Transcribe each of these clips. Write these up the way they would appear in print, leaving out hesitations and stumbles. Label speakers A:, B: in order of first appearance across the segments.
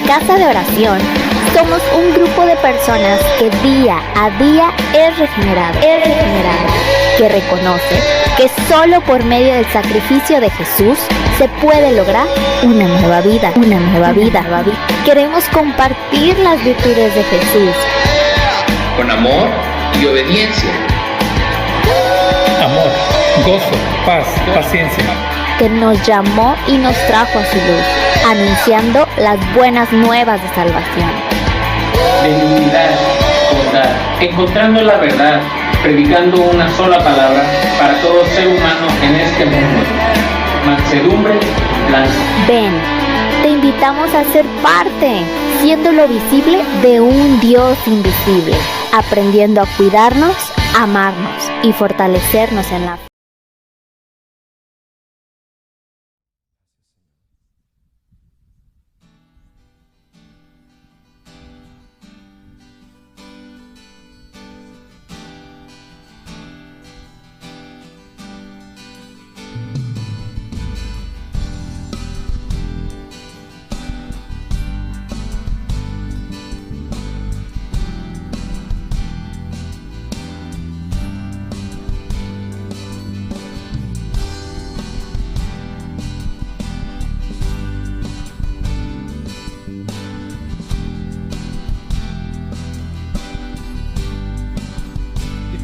A: Casa de Oración somos un grupo de personas que día a día es regenerado, que reconoce que solo por medio del sacrificio de Jesús se puede lograr una nueva vida. Queremos compartir las virtudes de Jesús
B: con amor y obediencia.
C: Amor, gozo, paz, paciencia.
A: Que nos llamó y nos trajo a su luz, anunciando las buenas nuevas de salvación.
B: Benignidad, bondad, encontrando la verdad, predicando una sola palabra para todo ser humano en este mundo. Mansedumbre, templanza.
A: Ven, te invitamos a ser parte, siendo lo visible de un Dios invisible, aprendiendo a cuidarnos, amarnos y fortalecernos en la fe.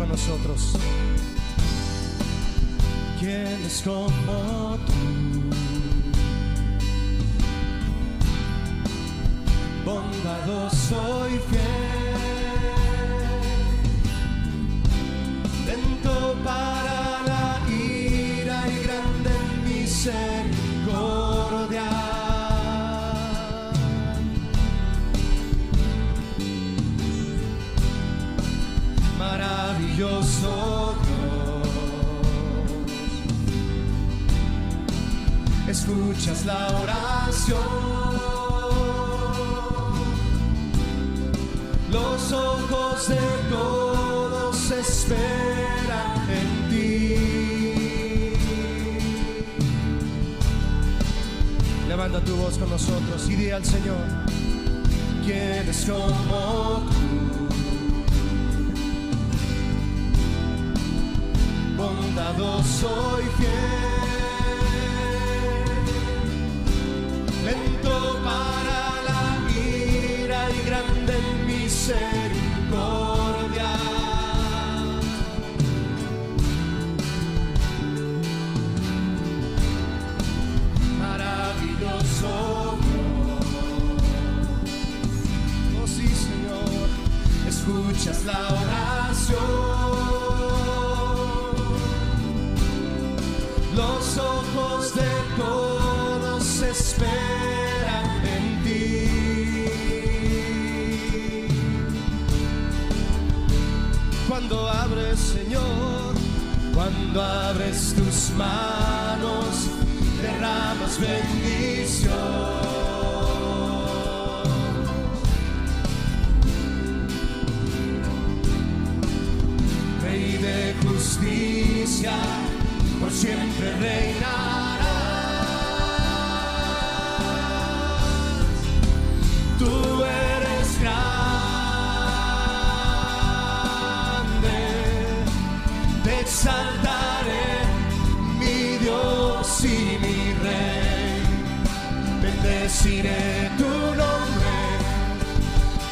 D: Nosotros, ¿quién es como tú? Bondadoso y fiel, lento para la ira y grande en misericordia. Maravilloso Dios, escuchas la oración, los ojos de todos esperan en ti. Levanta tu voz con nosotros y di al Señor, ¿quién es como tú? Bondadoso y fiel, lento para la ira y grande en misericordia. Maravilloso Dios, oh sí Señor, escuchas la oración, los ojos de todos esperan en ti. Cuando abres, Señor, cuando abres tus manos, derramas bendición. Rey de justicia, por siempre reinarás. Tú eres grande, te exaltaré, mi Dios y mi Rey. Bendeciré tu nombre,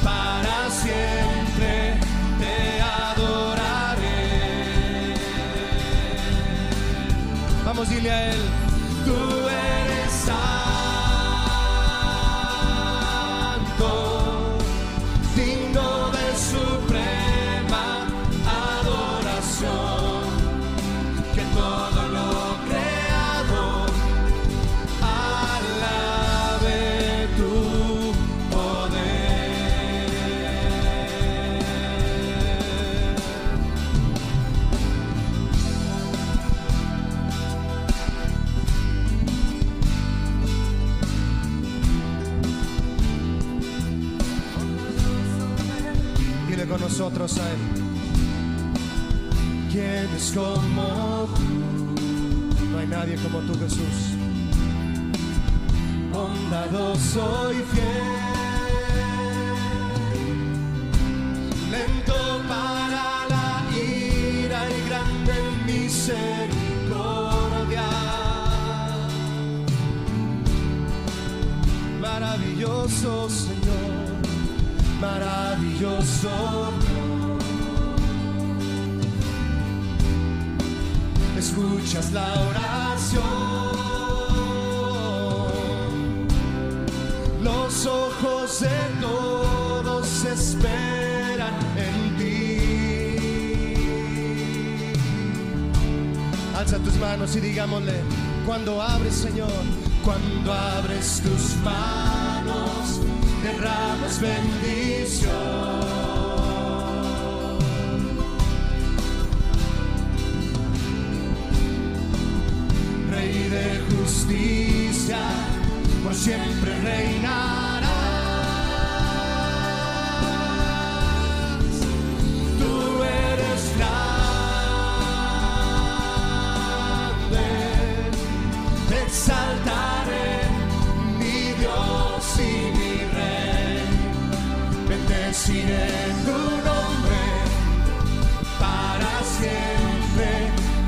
D: para siempre te adoraré. Vamos, dile a Él, tú eres santo, digno de suprema adoración, que todo lo creado alabe tu poder. Con nosotros a Él, ¿quién es como tú? No hay nadie como tú, Jesús. Bondadoso y fiel, maravilloso Señor, maravilloso. Escuchas la oración, los ojos de todos esperan en ti. Alza tus manos y digámosle: cuando abres, Señor, cuando abres tus manos, derramas bendición. Rey de justicia, por siempre reinarás. Tú eres grande, te exaltaré, mi Dios y mi Rey. Bendeciré tu nombre para siempre,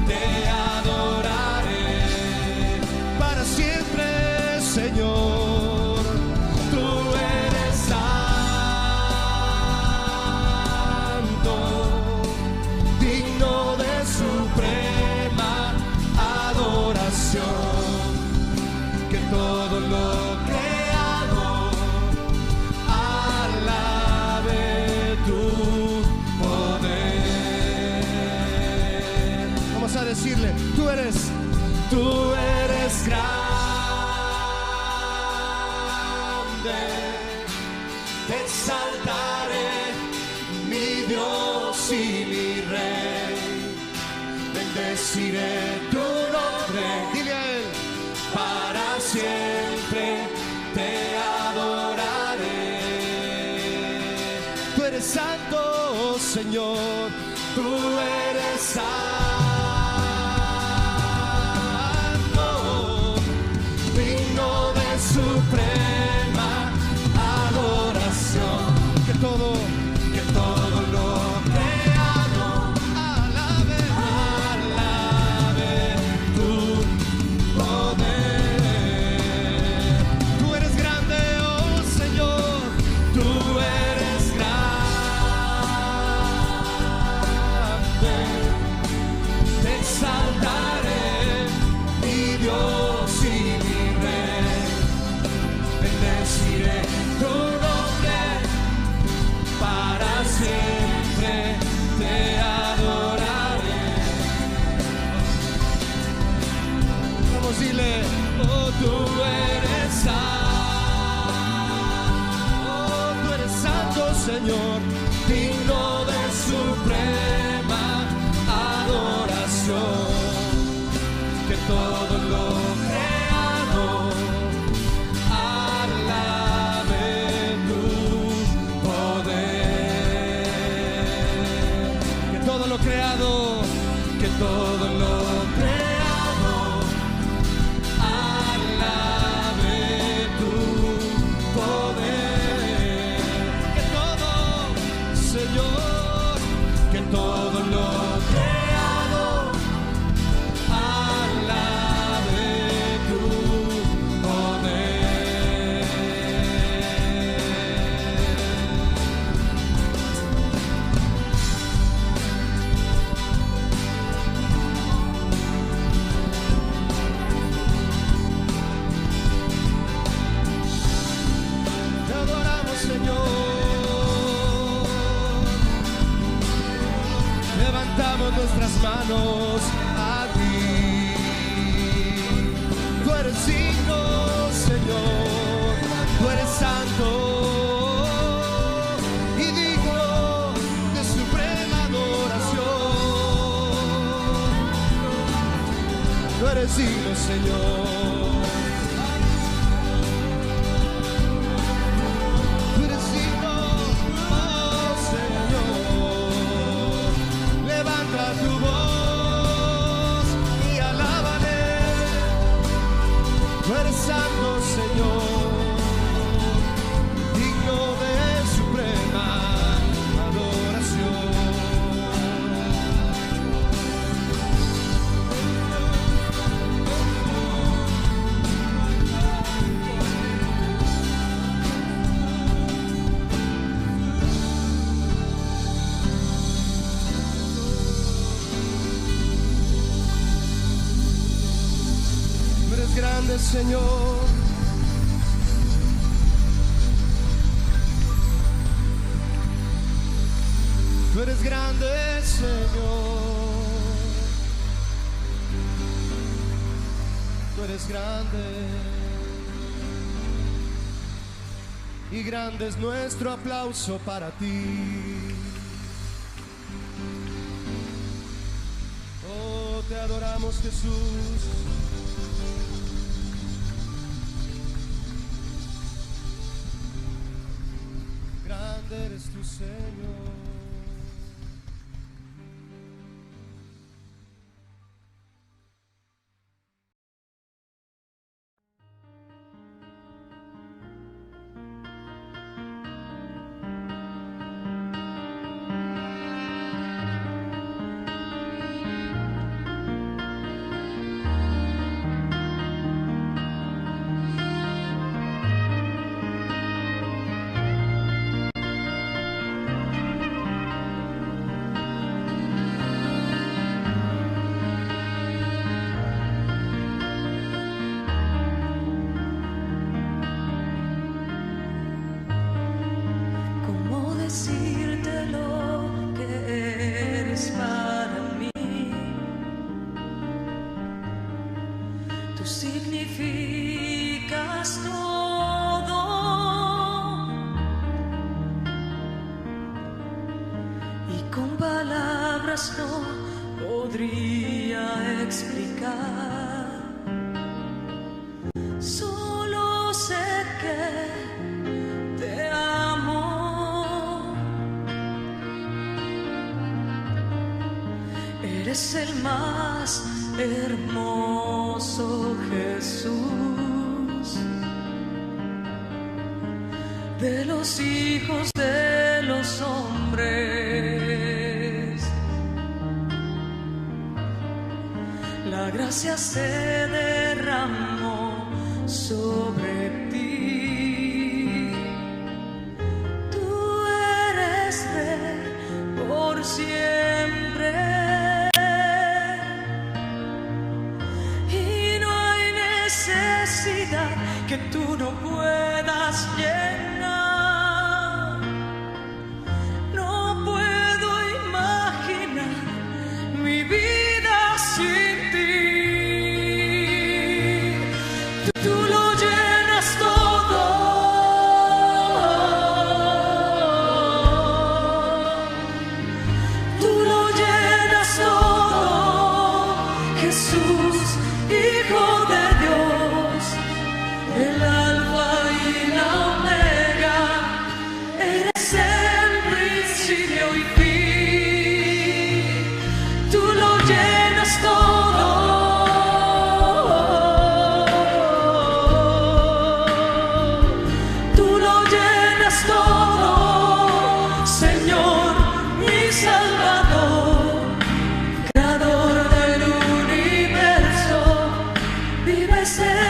D: te adoraré para siempre, Señor. Tú eres santo, digno de suprema adoración. Que todo lo creado alabe tu poder. Vamos a decirle: tú eres grande, te exaltaré, mi Dios y mi Rey. Bendeciré tu nombre, dile a él, para siempre te adoraré. Tú eres santo, Señor, tú eres santo, digno de suprema adoración. Que todo lo creado alabe tu poder. Tú eres grande, oh Señor, tú eres grande, te exaltaré, mi Dios y mi Rey. Bendeciré tu nombre, para siempre te adoraré. Vamos, dile: oh, tú eres santo, Señor, digno de suprema adoración. Que todo lo creado alabe tu poder. Que todo lo creado alabe tu poder. Que todo, Señor, que todo lo creado alabe tu poder. Te adoramos, Señor. Levantamos nuestras manos a ti. Tú eres digno, Señor, tú eres santo y digno de suprema adoración. Tú eres digno, Señor. Tú eres digno, oh Señor. Levanta tu voz y alábale. Tú eres santo, Señor, digno de suprema adoración. Señor. Tú eres grande, Señor. Tú eres grande. Y grande es nuestro aplauso para ti. Oh, te adoramos, Jesús. Grande eres tu Señor.
E: Tú significas todo y con palabras no podría explicar. Solo sé que te amo. Eres el más hermoso Jesús de los hijos de los hombres. La gracia se derramó sobre ti. Tú eres rey por siempre. Que tú no puedas llenar. No puedo imaginar mi vida sin ti. Tú lo llenas todo. Tú lo llenas todo. Jesús, Hijo de Dios, el alfa y la omega, eres el principio y fin. Tú lo llenas todo. Tú lo llenas todo, Señor, mi Salvador, Creador del universo, vives en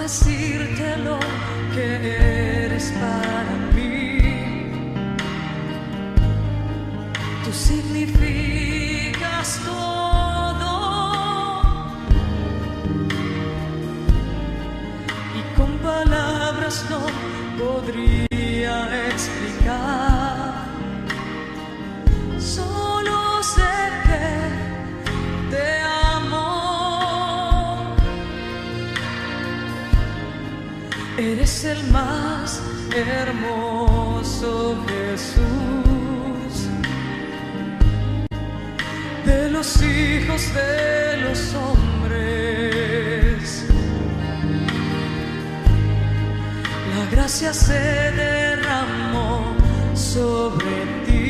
E: decirte lo que eres para mí. Tú significas todo y con palabras no podría explicar. Solo sé que te amo. Eres el más hermoso Jesús de los hijos de los hombres. La gracia se derramó sobre ti.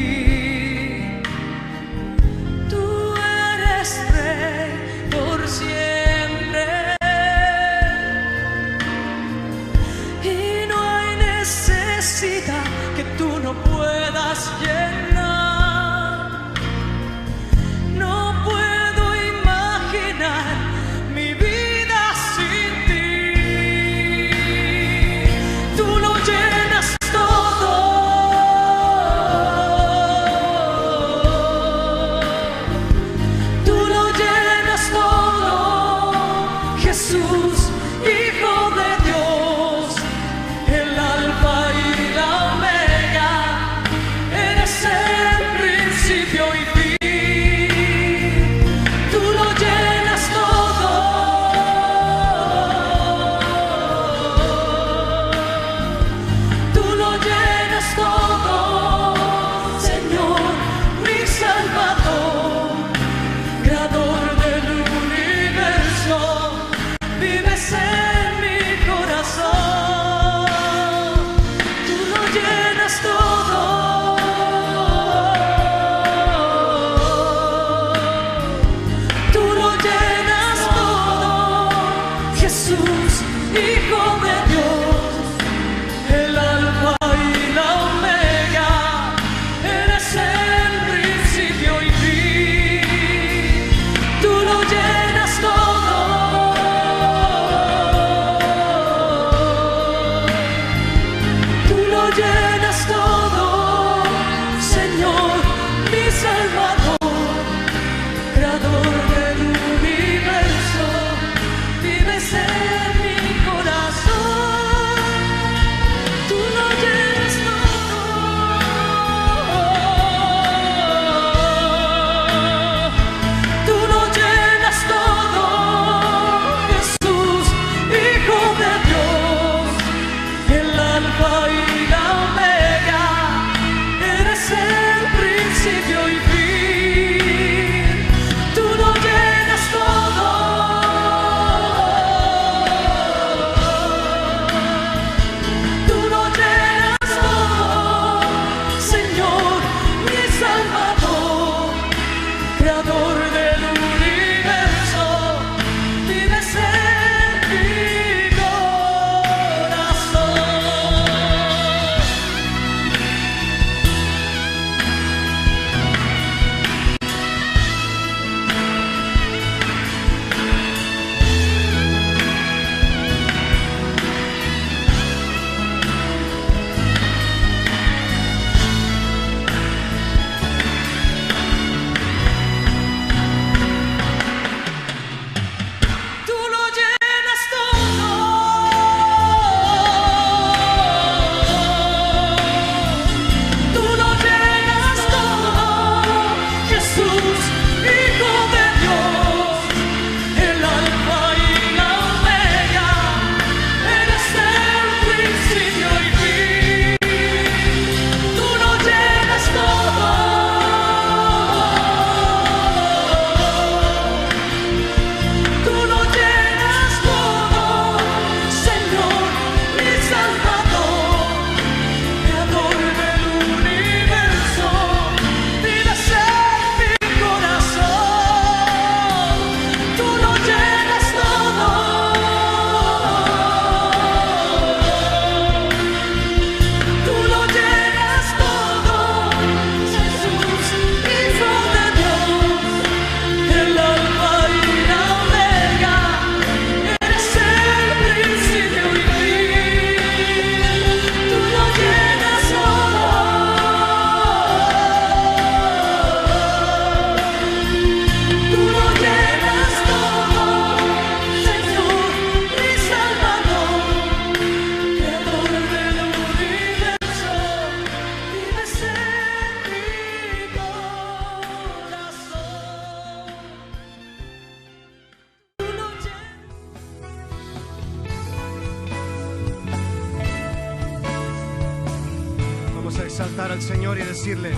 D: exaltar al Señor y decirle: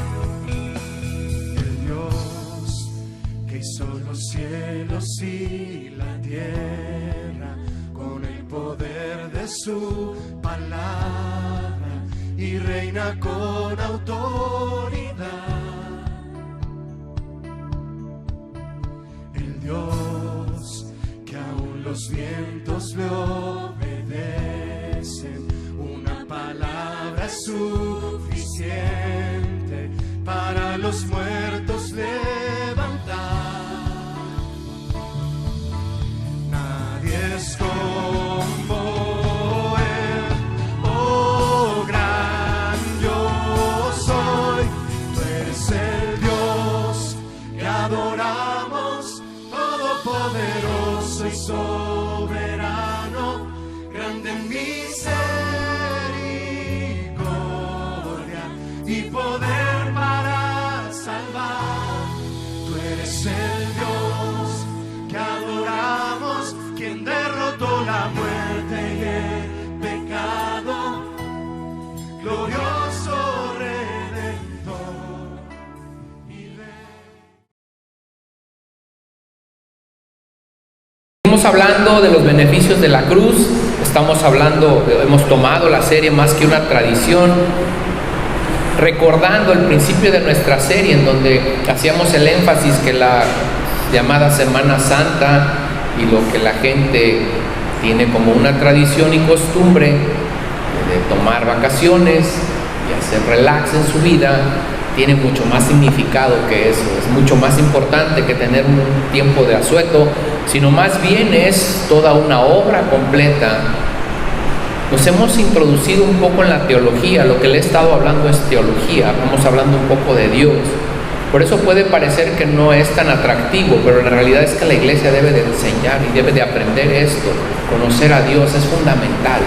D: el Dios que hizo los cielos y la tierra con el poder de su palabra y reina con autoridad. El Dios que aún los vientos le obedecen, una palabra es suficiente para los muertos levantar. Nadie es como Él, oh gran yo soy. Tú eres el Dios que adoramos, todopoderoso y soberano, grande en misericordia y poder para salvar. Tú eres el Dios que adoramos, quien derrotó la muerte y el pecado, glorioso Redentor y Rey.
F: Estamos hablando de los beneficios de la cruz, hemos tomado la serie Más que una tradición, recordando el principio de nuestra serie en donde hacíamos el énfasis que la llamada Semana Santa y lo que la gente tiene como una tradición y costumbre de tomar vacaciones y hacer relax en su vida, tiene mucho más significado que eso, es mucho más importante que tener un tiempo de asueto, sino más bien es toda una obra completa. Nos hemos introducido un poco en la teología, lo que le he estado hablando es teología, vamos hablando un poco de Dios. Por eso puede parecer que no es tan atractivo, pero la realidad es que la iglesia debe de enseñar y debe de aprender esto. Conocer a Dios es fundamental.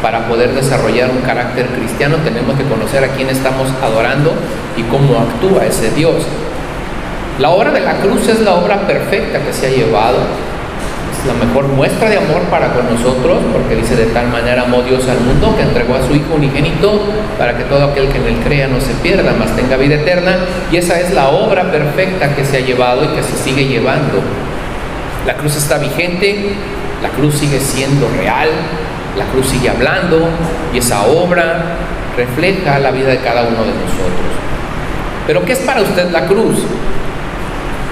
F: Para poder desarrollar un carácter cristiano tenemos que conocer a quién estamos adorando y cómo actúa ese Dios. La obra de la cruz es la obra perfecta que se ha llevado. Es la mejor muestra de amor para con nosotros, porque dice: de tal manera amó Dios al mundo que entregó a su Hijo unigénito para que todo aquel que en él crea no se pierda, mas tenga vida eterna. Y esa es la obra perfecta que se ha llevado y que se sigue llevando. La cruz está vigente, la cruz sigue siendo real, la cruz sigue hablando y esa obra refleja la vida de cada uno de nosotros. Pero ¿qué es para usted la cruz?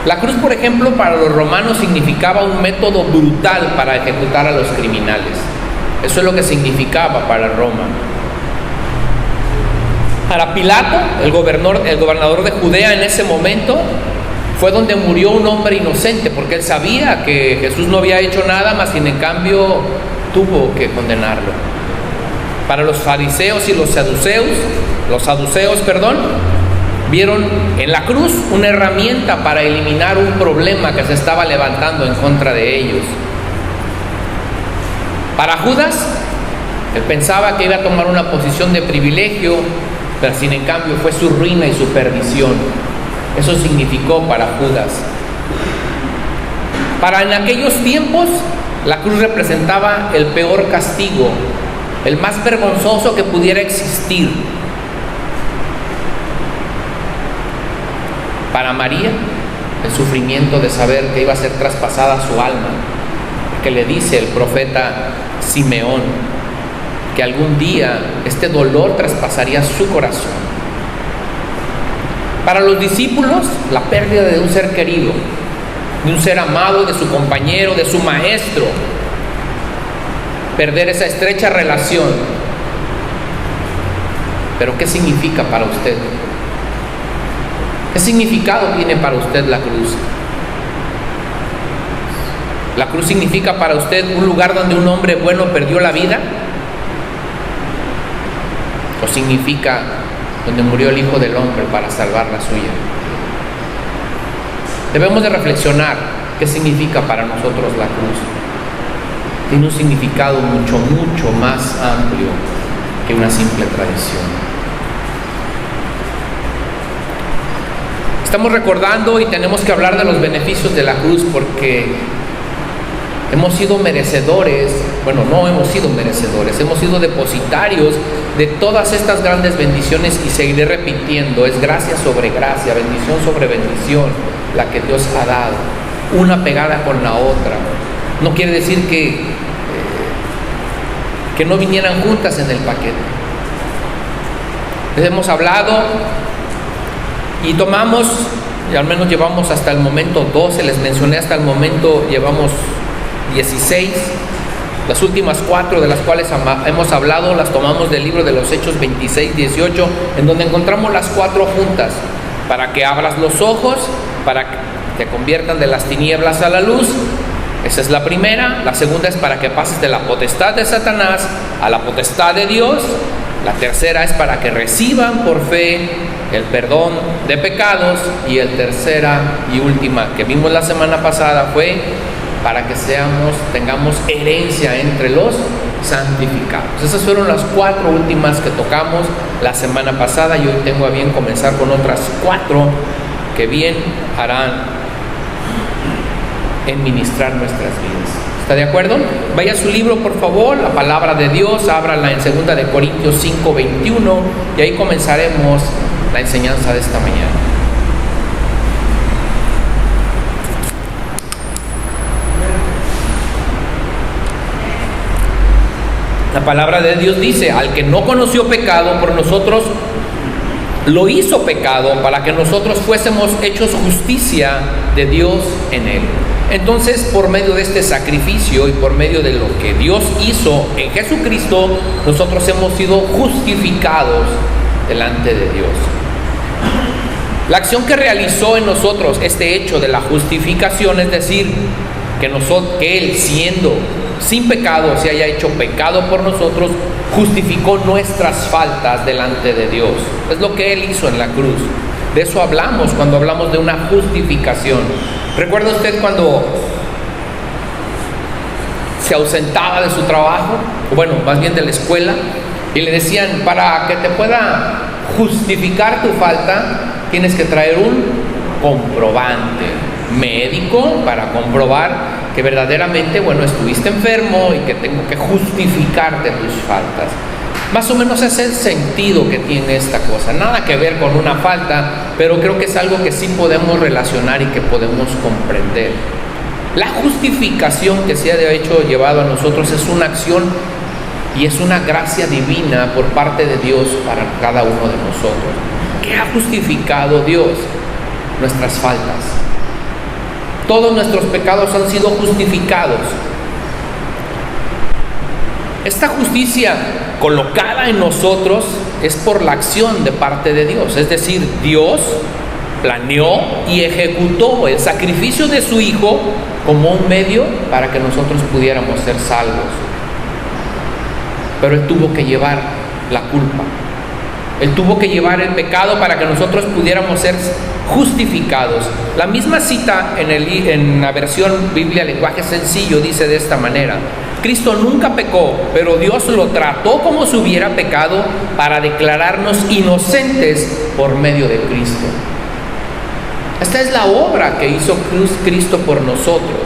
F: La cruz, por ejemplo, para los romanos significaba un método brutal para ejecutar a los criminales. Eso es lo que significaba para Roma. Para Pilato, el gobernador de Judea en ese momento, fue donde murió un hombre inocente, porque él sabía que Jesús no había hecho nada, mas sin en cambio tuvo que condenarlo. Para los fariseos y los saduceos, vieron en la cruz una herramienta para eliminar un problema que se estaba levantando en contra de ellos. Para Judas, él pensaba que iba a tomar una posición de privilegio, pero sin en cambio fue su ruina y su perdición. Eso significó para Judas. Para en aquellos tiempos, la cruz representaba el peor castigo, el más vergonzoso que pudiera existir. Para María, el sufrimiento de saber que iba a ser traspasada su alma, que le dice el profeta Simeón, que algún día este dolor traspasaría su corazón. Para los discípulos, la pérdida de un ser querido, de un ser amado, de su compañero, de su maestro. Perder esa estrecha relación. Pero ¿qué significa para usted? ¿Qué significado tiene para usted la cruz? ¿La cruz significa para usted un lugar donde un hombre bueno perdió la vida? ¿O significa donde murió el Hijo del Hombre para salvar la suya? Debemos de reflexionar qué significa para nosotros la cruz. Tiene un significado mucho más amplio que una simple tradición. Estamos recordando y tenemos que hablar de los beneficios de la cruz, porque Hemos sido merecedores, bueno, no hemos sido merecedores, hemos sido depositarios de todas estas grandes bendiciones, y seguiré repitiendo, es gracia sobre gracia, bendición sobre bendición, la que Dios ha dado, una pegada con la otra. No quiere decir que no vinieran juntas en el paquete. Les hemos hablado y tomamos, y al menos llevamos hasta el momento 12, les mencioné hasta el momento, llevamos 16. Las últimas 4 de las cuales hemos hablado las tomamos del libro de los Hechos 26, 18, en donde encontramos las 4 juntas, para que abras los ojos, para que te conviertan de las tinieblas a la luz. Esa es la primera. La segunda es para que pases de la potestad de Satanás a la potestad de Dios. La tercera es para que reciban por fe el perdón de pecados. Y el tercera y última que vimos la semana pasada fue para que tengamos herencia entre los santificados. Esas fueron las 4 últimas que tocamos la semana pasada, y hoy tengo a bien comenzar con otras 4 que bien harán en ministrar nuestras vidas. ¿Está de acuerdo? Vaya a su libro, por favor, la palabra de Dios, ábrala en 2 de Corintios 5, 21, y ahí comenzaremos la enseñanza de esta mañana. La palabra de Dios dice: al que no conoció pecado, por nosotros lo hizo pecado, para que nosotros fuésemos hechos justicia de Dios en él. Entonces, por medio de este sacrificio y por medio de lo que Dios hizo en Jesucristo, nosotros hemos sido justificados delante de Dios. La acción que realizó en nosotros este hecho de la justificación, es decir, que Él, siendo sin pecado, se haya hecho pecado por nosotros, justificó nuestras faltas delante de Dios. Es lo que Él hizo en la cruz. De eso hablamos cuando hablamos de una justificación. ¿Recuerda usted cuando se ausentaba de su trabajo? Bueno, más bien de la escuela, y le decían: para que te pueda justificar tu falta, tienes que traer un comprobante médico para comprobar que verdaderamente, estuviste enfermo y que tengo que justificarte tus faltas. Más o menos es el sentido que tiene esta cosa. Nada que ver con una falta, pero creo que es algo que sí podemos relacionar y que podemos comprender. La justificación que se ha hecho llevado a nosotros es una acción y es una gracia divina por parte de Dios para cada uno de nosotros. ¿Qué ha justificado Dios? Nuestras faltas. Todos nuestros pecados han sido justificados. Esta justicia colocada en nosotros es por la acción de parte de Dios. Es decir, Dios planeó y ejecutó el sacrificio de su Hijo como un medio para que nosotros pudiéramos ser salvos. Pero Él tuvo que llevar la culpa. Él tuvo que llevar el pecado para que nosotros pudiéramos ser justificados. La misma cita en la versión Biblia lenguaje sencillo dice de esta manera: Cristo nunca pecó, pero Dios lo trató como si hubiera pecado para declararnos inocentes por medio de Cristo. Esta es la obra que hizo Cristo por nosotros.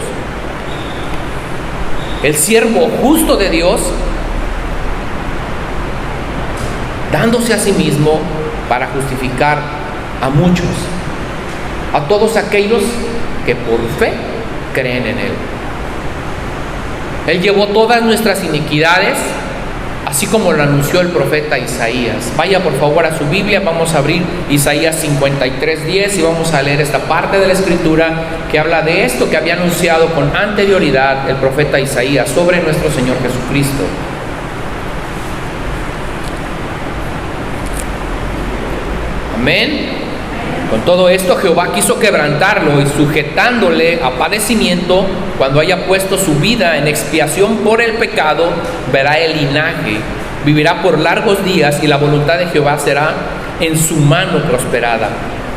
F: El siervo justo de Dios, dándose a sí mismo para justificar a muchos, a todos aquellos que por fe creen en Él. Él llevó todas nuestras iniquidades, así como lo anunció el profeta Isaías. Vaya por favor a su Biblia, vamos a abrir Isaías 53:10 y vamos a leer esta parte de la Escritura que habla de esto que había anunciado con anterioridad el profeta Isaías sobre nuestro Señor Jesucristo. Amén. Con todo esto Jehová quiso quebrantarlo, y sujetándole a padecimiento, cuando haya puesto su vida en expiación por el pecado, verá el linaje, vivirá por largos días, y la voluntad de Jehová será en su mano prosperada.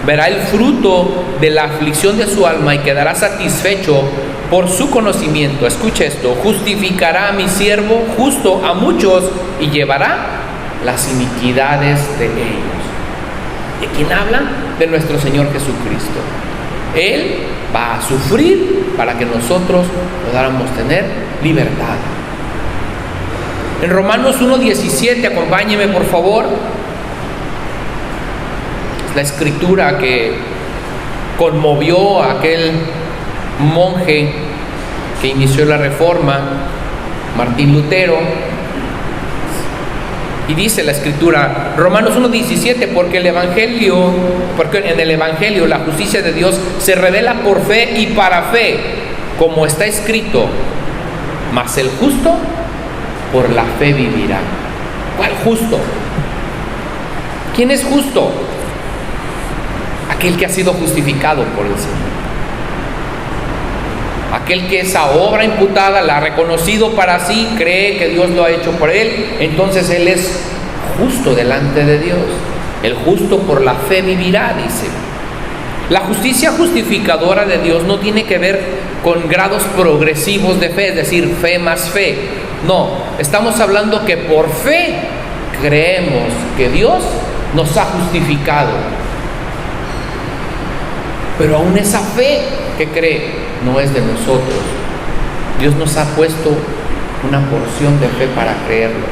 F: Verá el fruto de la aflicción de su alma y quedará satisfecho por su conocimiento. Escuche esto: justificará a mi siervo justo a muchos y llevará las iniquidades de ellos. ¿De quién habla? De nuestro Señor Jesucristo. Él va a sufrir para que nosotros podamos tener libertad. En Romanos 1:17, acompáñeme por favor. Es la escritura que conmovió a aquel monje que inició la Reforma, Martín Lutero. Y dice la escritura, Romanos 1:17, porque en el Evangelio la justicia de Dios se revela por fe y para fe, como está escrito, mas el justo por la fe vivirá. ¿Cuál justo? ¿Quién es justo? Aquel que ha sido justificado por el Señor. Aquel que esa obra imputada la ha reconocido para sí, cree que Dios lo ha hecho por él, entonces él es justo delante de Dios. El justo por la fe vivirá, dice. La justicia justificadora de Dios no tiene que ver con grados progresivos de fe, es decir, fe más fe. No, estamos hablando que por fe creemos que Dios nos ha justificado. Pero aún esa fe que cree no es de nosotros. Dios nos ha puesto una porción de fe para creerlo.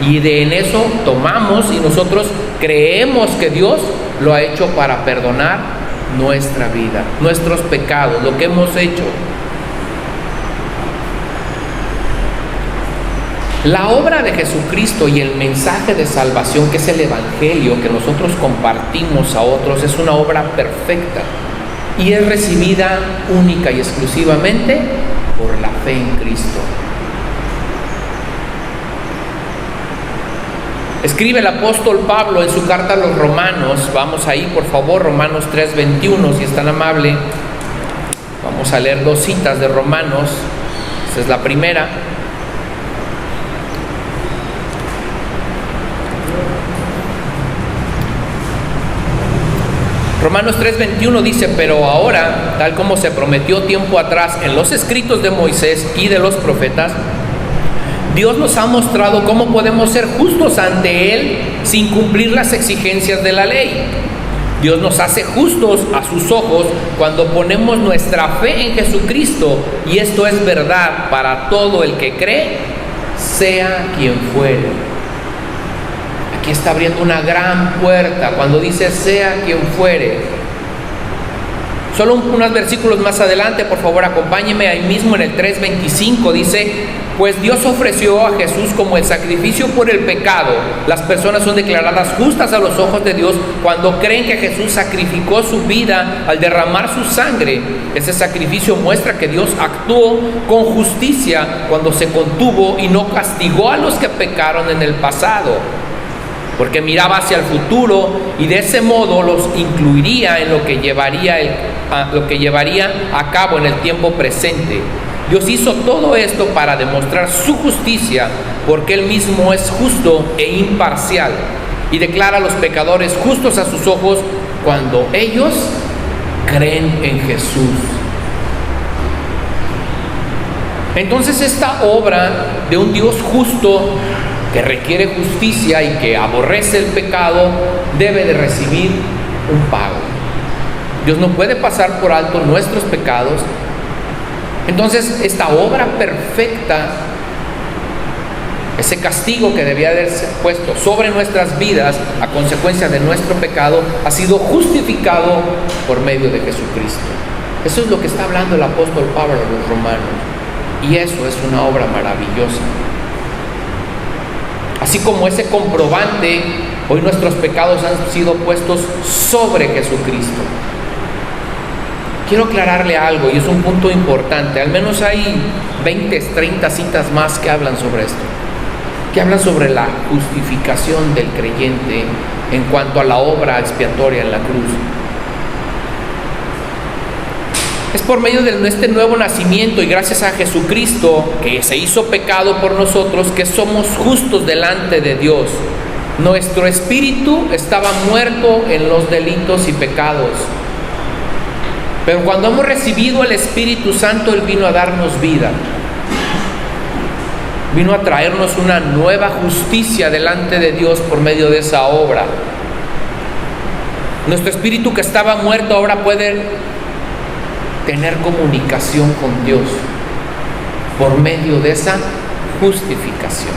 F: Y en eso tomamos y nosotros creemos que Dios lo ha hecho para perdonar nuestra vida, nuestros pecados, lo que hemos hecho. La obra de Jesucristo y el mensaje de salvación, que es el Evangelio que nosotros compartimos a otros, es una obra perfecta y es recibida única y exclusivamente por la fe en Cristo. Escribe el apóstol Pablo en su carta a los Romanos, vamos ahí por favor, Romanos 3:21, si es tan amable. Vamos a leer 2 citas de Romanos, esta es la primera. Romanos 3:21 dice, pero ahora, tal como se prometió tiempo atrás en los escritos de Moisés y de los profetas, Dios nos ha mostrado cómo podemos ser justos ante Él sin cumplir las exigencias de la ley. Dios nos hace justos a sus ojos cuando ponemos nuestra fe en Jesucristo, y esto es verdad para todo el que cree, sea quien fuere. Aquí está abriendo una gran puerta cuando dice sea quien fuere. Solo unos versículos más adelante, por favor, acompáñeme ahí mismo en el 3:25, dice, pues Dios ofreció a Jesús como el sacrificio por el pecado. Las personas son declaradas justas a los ojos de Dios cuando creen que Jesús sacrificó su vida al derramar su sangre. Ese sacrificio muestra que Dios actuó con justicia cuando se contuvo y no castigó a los que pecaron en el pasado, porque miraba hacia el futuro y de ese modo los incluiría en lo que llevaría a cabo en el tiempo presente. Dios hizo todo esto para demostrar su justicia, porque Él mismo es justo e imparcial y declara a los pecadores justos a sus ojos cuando ellos creen en Jesús. Entonces esta obra de un Dios justo que requiere justicia y que aborrece el pecado, debe de recibir un pago. Dios no puede pasar por alto nuestros pecados. Entonces, esta obra perfecta, ese castigo que debía haberse puesto sobre nuestras vidas a consecuencia de nuestro pecado, ha sido justificado por medio de Jesucristo. Eso es lo que está hablando el apóstol Pablo a los romanos. Y eso es una obra maravillosa. Así como ese comprobante, hoy nuestros pecados han sido puestos sobre Jesucristo. Quiero aclararle algo, y es un punto importante. Al menos hay 20, 30 citas más que hablan sobre esto, que hablan sobre la justificación del creyente en cuanto a la obra expiatoria en la cruz. Es por medio de este nuevo nacimiento y gracias a Jesucristo, que se hizo pecado por nosotros, que somos justos delante de Dios. Nuestro espíritu estaba muerto en los delitos y pecados, pero cuando hemos recibido el Espíritu Santo, Él vino a darnos vida. Vino a traernos una nueva justicia delante de Dios por medio de esa obra. Nuestro espíritu que estaba muerto ahora puede tener comunicación con Dios por medio de esa justificación.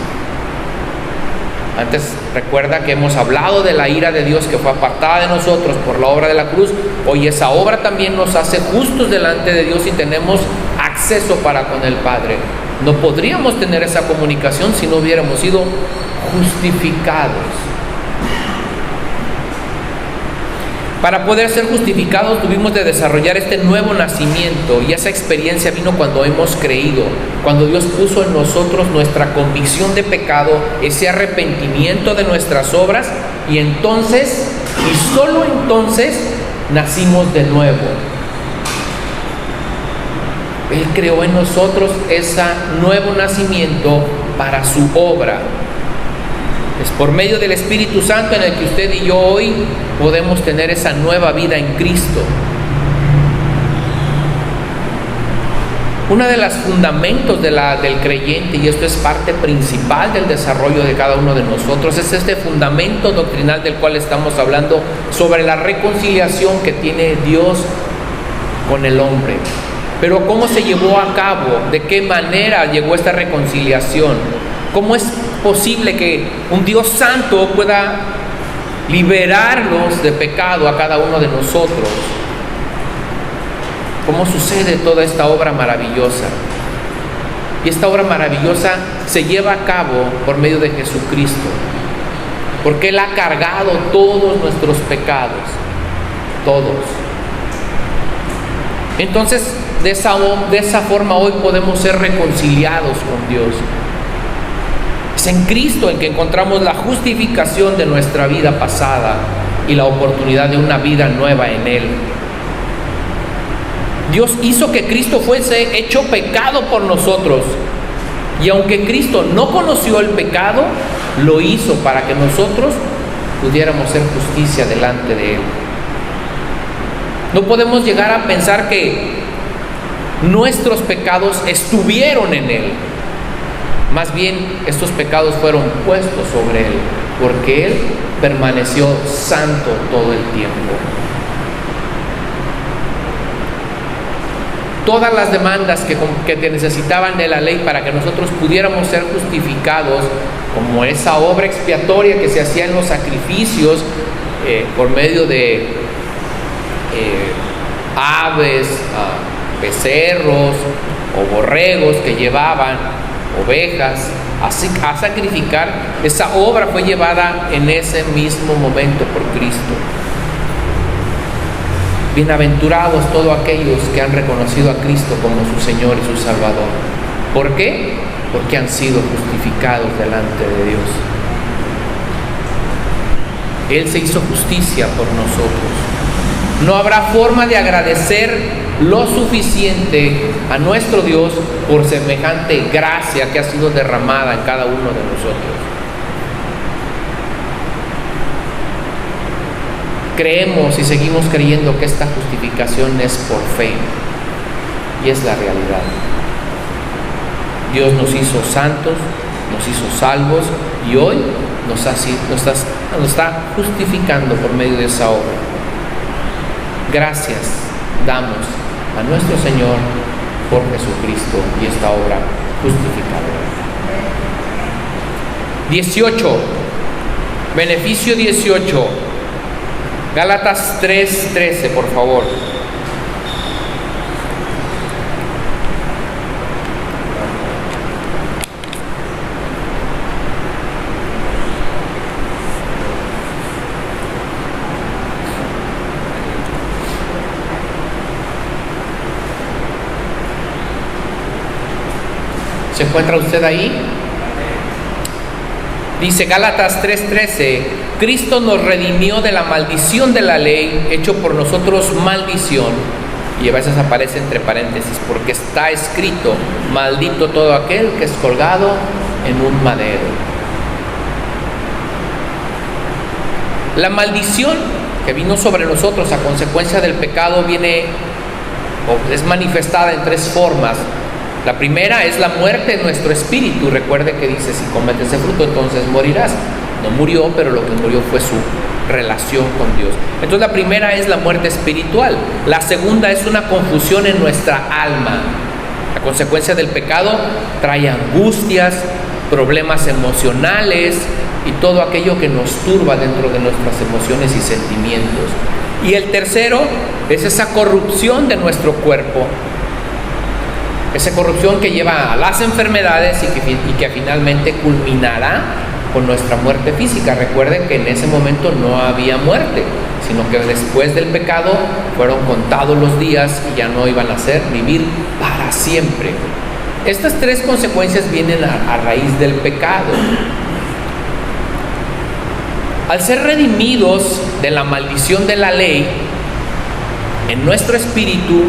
F: Antes recuerda que hemos hablado de la ira de Dios que fue apartada de nosotros por la obra de la cruz. Hoy esa obra también nos hace justos delante de Dios y tenemos acceso para con el Padre. No podríamos tener esa comunicación si no hubiéramos sido justificados. Para poder ser justificados tuvimos de desarrollar este nuevo nacimiento, y esa experiencia vino cuando hemos creído, cuando Dios puso en nosotros nuestra convicción de pecado, ese arrepentimiento de nuestras obras, y entonces, y solo entonces, nacimos de nuevo. Él creó en nosotros ese nuevo nacimiento para su obra. Es por medio del Espíritu Santo en el que usted y yo hoy podemos tener esa nueva vida en Cristo. Uno de los fundamentos del creyente, y esto es parte principal del desarrollo de cada uno de nosotros, es este fundamento doctrinal del cual estamos hablando, sobre la reconciliación que tiene Dios con el hombre. Pero ¿cómo se llevó a cabo? ¿De qué manera llegó esta reconciliación? ¿Cómo es posible que un Dios santo pueda liberarnos de pecado a cada uno de nosotros? ¿Cómo sucede toda esta obra maravillosa? Y esta obra maravillosa se lleva a cabo por medio de Jesucristo, porque Él ha cargado todos nuestros pecados, todos. Entonces, de esa forma hoy podemos ser reconciliados con Dios. Es en Cristo en que encontramos la justificación de nuestra vida pasada y la oportunidad de una vida nueva en Él. Dios hizo que Cristo fuese hecho pecado por nosotros, y aunque Cristo no conoció el pecado, lo hizo para que nosotros pudiéramos ser justicia delante de Él. No podemos llegar a pensar que nuestros pecados estuvieron en Él. Más bien, estos pecados fueron puestos sobre Él, porque Él permaneció santo todo el tiempo. Todas las demandas que necesitaban de la ley para que nosotros pudiéramos ser justificados, como esa obra expiatoria que se hacía en los sacrificios por medio de aves, becerros o borregos que llevaban ovejas a sacrificar, esa obra fue llevada en ese mismo momento por Cristo. Bienaventurados todos aquellos que han reconocido a Cristo como su Señor y su Salvador. ¿Por qué? Porque han sido justificados delante de Dios. Él se hizo justicia por nosotros. No habrá forma de agradecer lo suficiente a nuestro Dios por semejante gracia que ha sido derramada en cada uno de nosotros. Creemos y seguimos creyendo que esta justificación es por fe, y es la realidad. Dios nos hizo santos, nos hizo salvos, y hoy nos está justificando por medio de esa obra. Gracias damos a nuestro Señor por Jesucristo y esta obra justificadora. 18. Beneficio 18. Gálatas 3:13, por favor. ¿Se encuentra usted ahí? Dice Gálatas 3:13, Cristo nos redimió de la maldición de la ley, hecho por nosotros maldición, y a veces aparece entre paréntesis, porque está escrito, maldito todo aquel que es colgado en un madero. La maldición que vino sobre nosotros a consecuencia del pecado es manifestada en tres formas. La primera es la muerte en nuestro espíritu. Recuerde que dice, si comes ese fruto entonces morirás. No murió, pero lo que murió fue su relación con Dios. Entonces la primera es la muerte espiritual. La segunda es una confusión en nuestra alma. La consecuencia del pecado trae angustias, problemas emocionales y todo aquello que nos turba dentro de nuestras emociones y sentimientos. Y el tercero es esa corrupción de nuestro cuerpo. Esa corrupción que lleva a las enfermedades y que finalmente culminará con nuestra muerte física. Recuerden que en ese momento no había muerte, sino que después del pecado fueron contados los días y ya no iban a vivir para siempre. Estas tres consecuencias vienen a raíz del pecado. Al ser redimidos de la maldición de la ley, en nuestro espíritu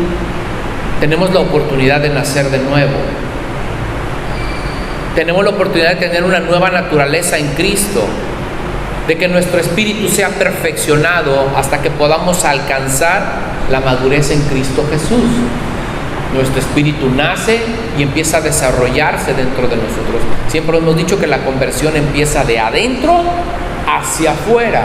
F: tenemos la oportunidad de nacer de nuevo. Tenemos la oportunidad de tener una nueva naturaleza en Cristo, de que nuestro espíritu sea perfeccionado hasta que podamos alcanzar la madurez en Cristo Jesús. Nuestro espíritu nace y empieza a desarrollarse dentro de nosotros. Siempre hemos dicho que la conversión empieza de adentro hacia afuera.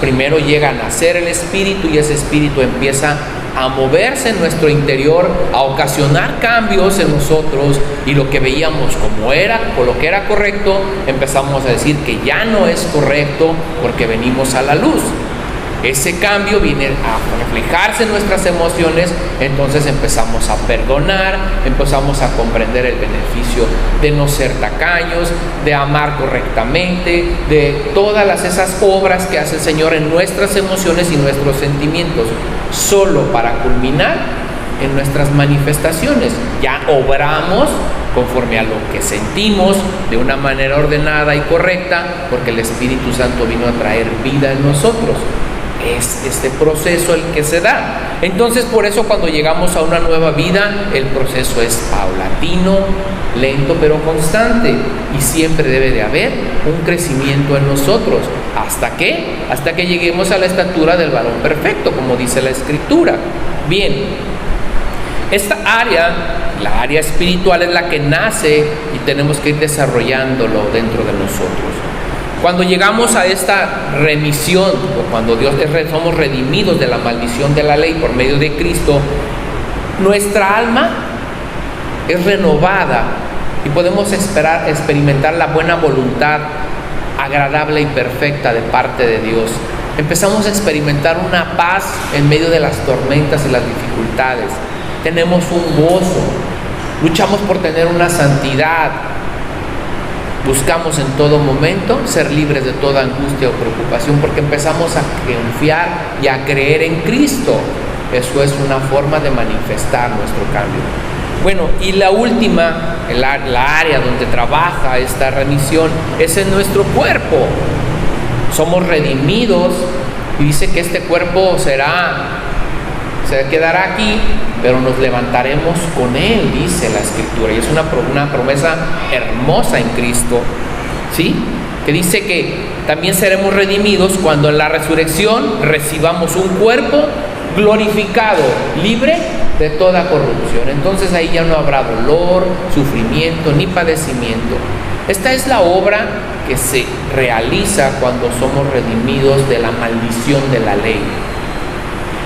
F: Primero llega a nacer el espíritu y ese espíritu empieza a moverse en nuestro interior, a ocasionar cambios en nosotros, y lo que veíamos como era o lo que era correcto, empezamos a decir que ya no es correcto porque venimos a la luz. Ese cambio viene a reflejarse en nuestras emociones, entonces empezamos a perdonar, empezamos a comprender el beneficio de no ser tacaños, de amar correctamente, de todas esas obras que hace el Señor en nuestras emociones y nuestros sentimientos, solo para culminar en nuestras manifestaciones. Ya obramos conforme a lo que sentimos de una manera ordenada y correcta, porque el Espíritu Santo vino a traer vida en nosotros. Es este proceso el que se da. Entonces, por eso cuando llegamos a una nueva vida, el proceso es paulatino, lento pero constante, y siempre debe de haber un crecimiento en nosotros. ¿Hasta qué? Hasta que lleguemos a la estatura del varón perfecto, como dice la Escritura. Bien, esta área, la área espiritual, es la que nace y tenemos que ir desarrollándolo dentro de nosotros. Cuando llegamos a esta remisión, o cuando somos redimidos de la maldición de la ley por medio de Cristo, nuestra alma es renovada y podemos experimentar la buena voluntad agradable y perfecta de parte de Dios. Empezamos a experimentar una paz en medio de las tormentas y las dificultades. Tenemos un gozo, luchamos por tener una santidad. Buscamos en todo momento ser libres de toda angustia o preocupación, porque empezamos a confiar y a creer en Cristo. Eso es una forma de manifestar nuestro cambio. Bueno, y la última, la área donde trabaja esta remisión, es en nuestro cuerpo. Somos redimidos y dice que este cuerpo se quedará aquí, pero nos levantaremos con Él, dice la Escritura. Y es una promesa hermosa en Cristo, ¿sí? Que dice que también seremos redimidos cuando en la resurrección recibamos un cuerpo glorificado, libre de toda corrupción. Entonces ahí ya no habrá dolor, sufrimiento ni padecimiento. Esta es la obra que se realiza cuando somos redimidos de la maldición de la ley.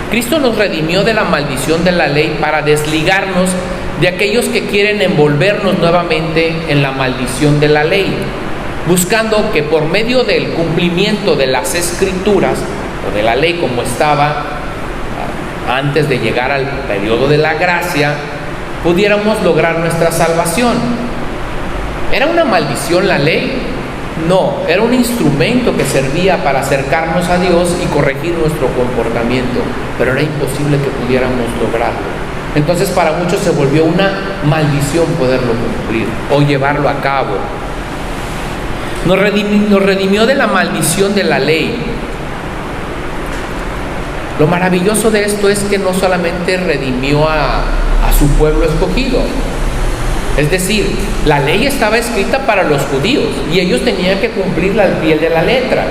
F: Cristo nos redimió de la maldición de la ley para desligarnos de aquellos que quieren envolvernos nuevamente en la maldición de la ley, buscando que por medio del cumplimiento de las Escrituras o de la ley como estaba antes de llegar al periodo de la gracia, pudiéramos lograr nuestra salvación. ¿Era una maldición la ley? No, era un instrumento que servía para acercarnos a Dios y corregir nuestro comportamiento, pero era imposible que pudiéramos lograrlo. Entonces para muchos se volvió una maldición poderlo cumplir o llevarlo a cabo. Nos redimió de la maldición de la ley. Lo maravilloso de esto es que no solamente redimió a su pueblo escogido. Es decir, la ley estaba escrita para los judíos y ellos tenían que cumplirla al pie de la letra.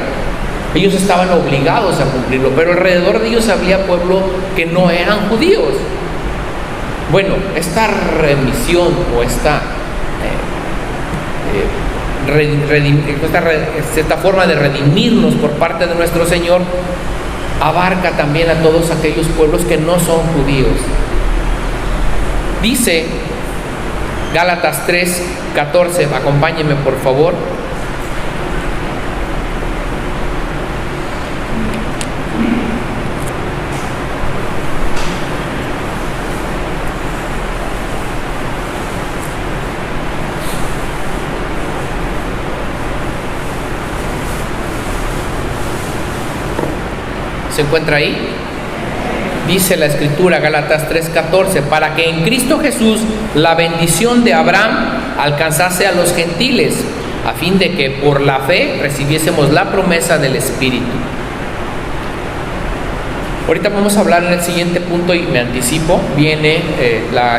F: Ellos estaban obligados a cumplirlo, pero alrededor de ellos había pueblo que no eran judíos. Bueno, esta remisión o esta esta forma de redimirnos por parte de nuestro Señor abarca también a todos aquellos pueblos que no son judíos. Dice Gálatas 3:14, acompáñenme por favor. ¿Se encuentra ahí? Dice la Escritura, Gálatas 3:14, para que en Cristo Jesús la bendición de Abraham alcanzase a los gentiles, a fin de que por la fe recibiésemos la promesa del Espíritu. Ahorita vamos a hablar en el siguiente punto, y me anticipo, viene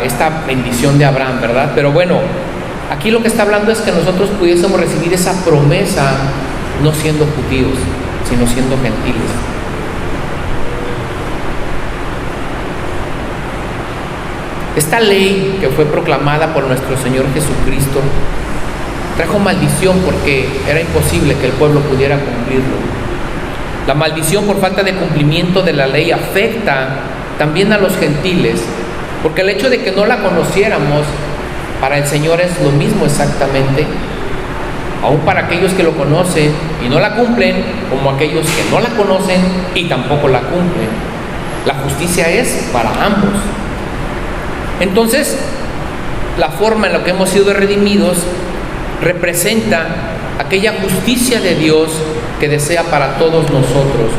F: esta bendición de Abraham, ¿verdad? Pero bueno, aquí lo que está hablando es que nosotros pudiésemos recibir esa promesa no siendo judíos, sino siendo gentiles. Esta ley que fue proclamada por nuestro Señor Jesucristo trajo maldición porque era imposible que el pueblo pudiera cumplirlo. La maldición por falta de cumplimiento de la ley afecta también a los gentiles, porque el hecho de que no la conociéramos para el Señor es lo mismo exactamente, aún para aquellos que lo conocen y no la cumplen, como aquellos que no la conocen y tampoco la cumplen. La justicia es para ambos. Entonces, la forma en la que hemos sido redimidos representa aquella justicia de Dios que desea para todos nosotros.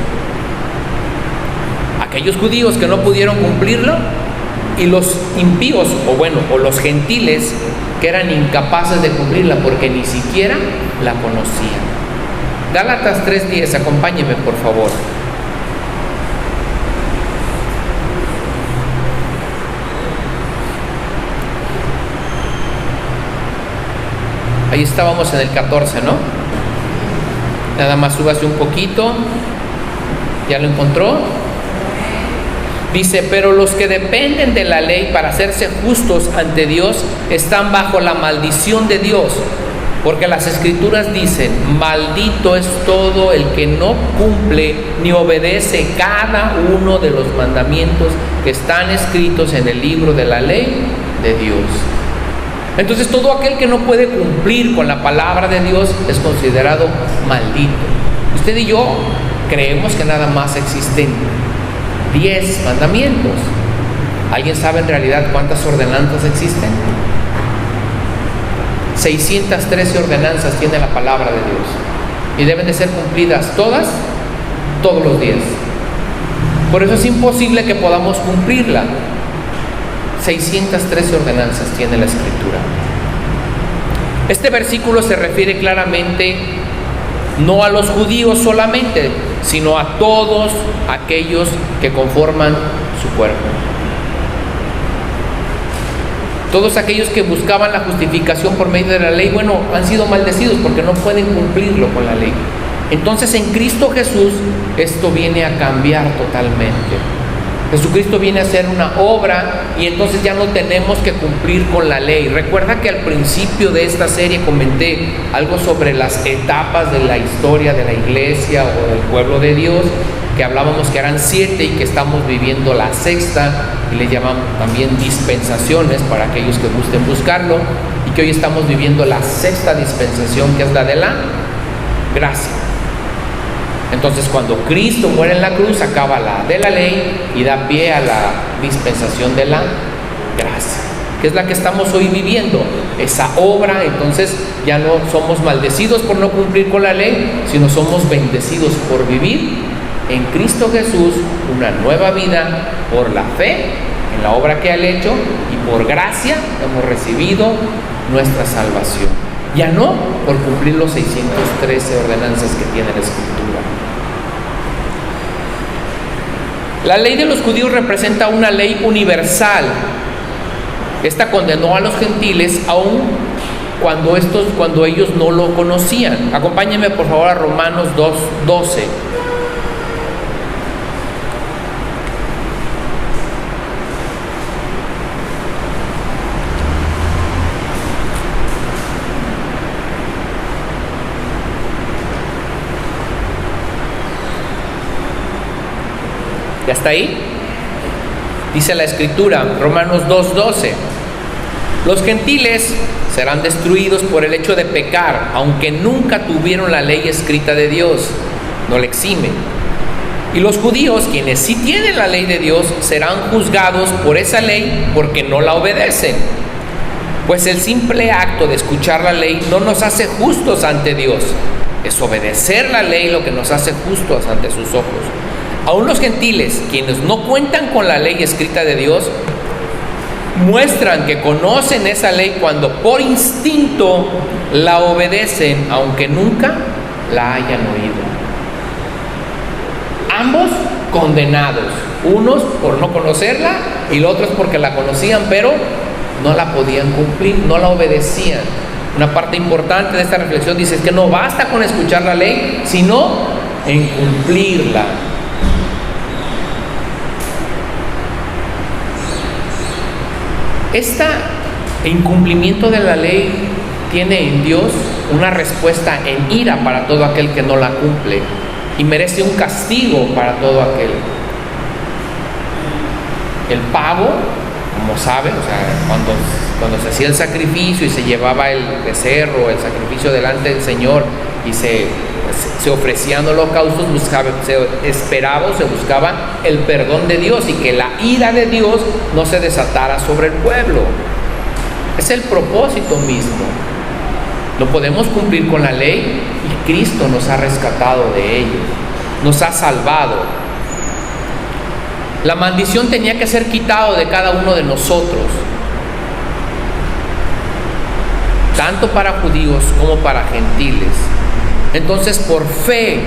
F: Aquellos judíos que no pudieron cumplirlo y los impíos, o los gentiles que eran incapaces de cumplirla porque ni siquiera la conocían. Gálatas 3:10, acompáñenme por favor. Ahí estábamos en el 14, ¿no? Nada más súbase un poquito. ¿Ya lo encontró? Dice, pero los que dependen de la ley para hacerse justos ante Dios están bajo la maldición de Dios, porque las Escrituras dicen, maldito es todo el que no cumple ni obedece cada uno de los mandamientos que están escritos en el libro de la ley de Dios. Entonces todo aquel que no puede cumplir con la palabra de Dios es considerado maldito. Usted y yo creemos que nada más existen 10 mandamientos. ¿Alguien sabe en realidad cuántas ordenanzas existen? 613 ordenanzas tiene la palabra de Dios y deben de ser cumplidas todas, todos los días. Por eso es imposible que podamos cumplirla. 613 ordenanzas tiene la Escritura. Este versículo se refiere claramente no a los judíos solamente, sino a todos aquellos que conforman su cuerpo. Todos aquellos que buscaban la justificación por medio de la ley, han sido maldecidos porque no pueden cumplirlo con la ley. Entonces en Cristo Jesús esto viene a cambiar totalmente. Jesucristo viene a hacer una obra y entonces ya no tenemos que cumplir con la ley. Recuerda que al principio de esta serie comenté algo sobre las etapas de la historia de la iglesia o del pueblo de Dios, que hablábamos que eran 7 y que estamos viviendo la 6ª, y le llaman también dispensaciones para aquellos que gusten buscarlo, y que hoy estamos viviendo la 6ª dispensación, que es la de la gracia. Entonces cuando Cristo muere en la cruz acaba la de la ley y da pie a la dispensación de la gracia, que es la que estamos hoy viviendo, esa obra. Entonces ya no somos maldecidos por no cumplir con la ley, sino somos bendecidos por vivir en Cristo Jesús una nueva vida por la fe en la obra que Él ha hecho, y por gracia hemos recibido nuestra salvación, ya no por cumplir los 613 ordenanzas que tiene la Escritura. La ley de los judíos representa una ley universal. Esta condenó a los gentiles aun cuando ellos no lo conocían. Acompáñenme por favor a Romanos 2:12. ¿Hasta ahí? Dice la Escritura, Romanos 2:12, los gentiles serán destruidos por el hecho de pecar, aunque nunca tuvieron la ley escrita de Dios, no la eximen. Y los judíos, quienes sí tienen la ley de Dios, serán juzgados por esa ley porque no la obedecen. Pues el simple acto de escuchar la ley no nos hace justos ante Dios. Es obedecer la ley lo que nos hace justos ante sus ojos. Aún los gentiles, quienes no cuentan con la ley escrita de Dios, muestran que conocen esa ley cuando por instinto la obedecen, aunque nunca la hayan oído. Ambos condenados, unos por no conocerla y los otros porque la conocían, pero no la podían cumplir, no la obedecían. Una parte importante de esta reflexión dice es que no basta con escuchar la ley, sino en cumplirla. Este incumplimiento de la ley tiene en Dios una respuesta en ira para todo aquel que no la cumple y merece un castigo para todo aquel. El pavo, como saben, o sea, cuando se hacía el sacrificio y se llevaba el becerro, el sacrificio delante del Señor y se ofrecían holocaustos, se esperaba o se buscaba el perdón de Dios y que la ira de Dios no se desatara sobre el pueblo. Es el propósito mismo. No podemos cumplir con la ley y Cristo nos ha rescatado de ello, nos ha salvado. La maldición tenía que ser quitado de cada uno de nosotros, tanto para judíos como para gentiles. Entonces, por fe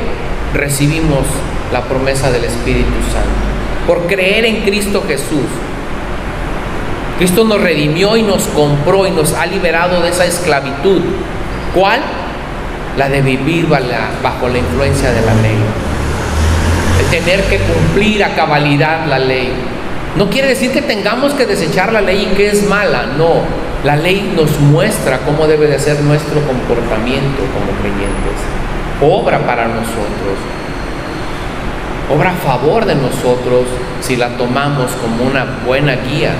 F: recibimos la promesa del Espíritu Santo, por creer en Cristo Jesús. Cristo nos redimió y nos compró y nos ha liberado de esa esclavitud. ¿Cuál? La de vivir bajo la influencia de la ley, de tener que cumplir a cabalidad la ley. No quiere decir que tengamos que desechar la ley y que es mala, no. La ley nos muestra cómo debe de ser nuestro comportamiento como creyentes. Obra para nosotros, obra a favor de nosotros si la tomamos como una buena guía.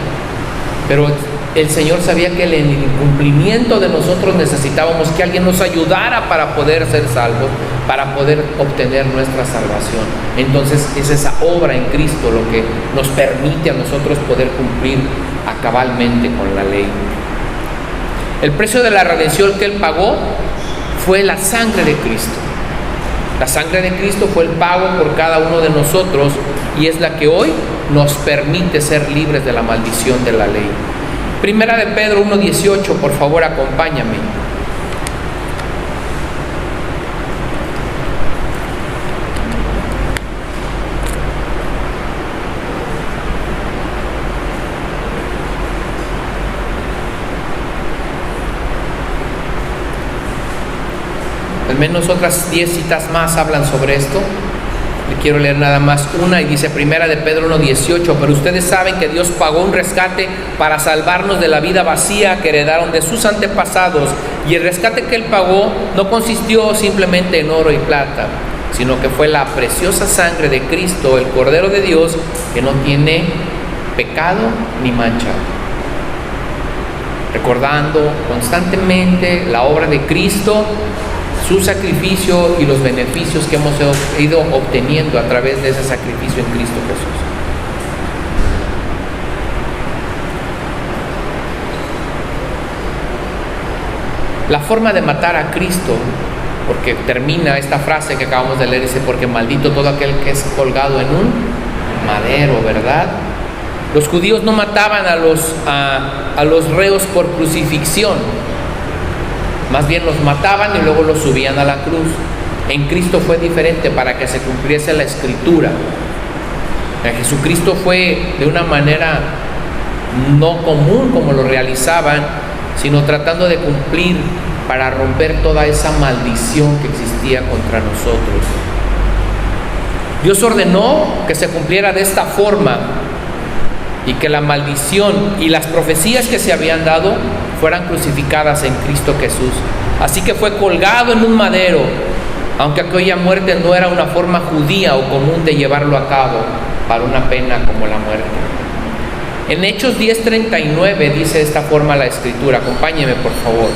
F: Pero el Señor sabía que en el incumplimiento de nosotros necesitábamos que alguien nos ayudara para poder ser salvos, para poder obtener nuestra salvación. Entonces es esa obra en Cristo lo que nos permite a nosotros poder cumplir cabalmente con la ley. El precio de la redención que Él pagó fue la sangre de Cristo. La sangre de Cristo fue el pago por cada uno de nosotros y es la que hoy nos permite ser libres de la maldición de la ley. Primera de Pedro 1:18, por favor, acompáñame. Al menos otras 10 citas más hablan sobre esto. Le quiero leer nada más una y dice Primera de Pedro 1:18, pero ustedes saben que Dios pagó un rescate para salvarnos de la vida vacía que heredaron de sus antepasados, y el rescate que Él pagó no consistió simplemente en oro y plata, sino que fue la preciosa sangre de Cristo, el Cordero de Dios, que no tiene pecado ni mancha. Recordando constantemente la obra de Cristo, su sacrificio y los beneficios que hemos ido obteniendo a través de ese sacrificio en Cristo Jesús. La forma de matar a Cristo, porque termina esta frase que acabamos de leer, dice, porque maldito todo aquel que es colgado en un madero, ¿verdad? Los judíos no mataban a los reos por crucifixión. Más bien los mataban y luego los subían a la cruz. En Cristo fue diferente para que se cumpliese la Escritura. En Jesucristo fue de una manera no común como lo realizaban, sino tratando de cumplir para romper toda esa maldición que existía contra nosotros. Dios ordenó que se cumpliera de esta forma y que la maldición y las profecías que se habían dado fueran crucificadas en Cristo Jesús. Así que fue colgado en un madero, aunque aquella muerte no era una forma judía o común de llevarlo a cabo. para una pena como la muerte. En Hechos 10:39 dice de esta forma la Escritura. Acompáñeme, por favor.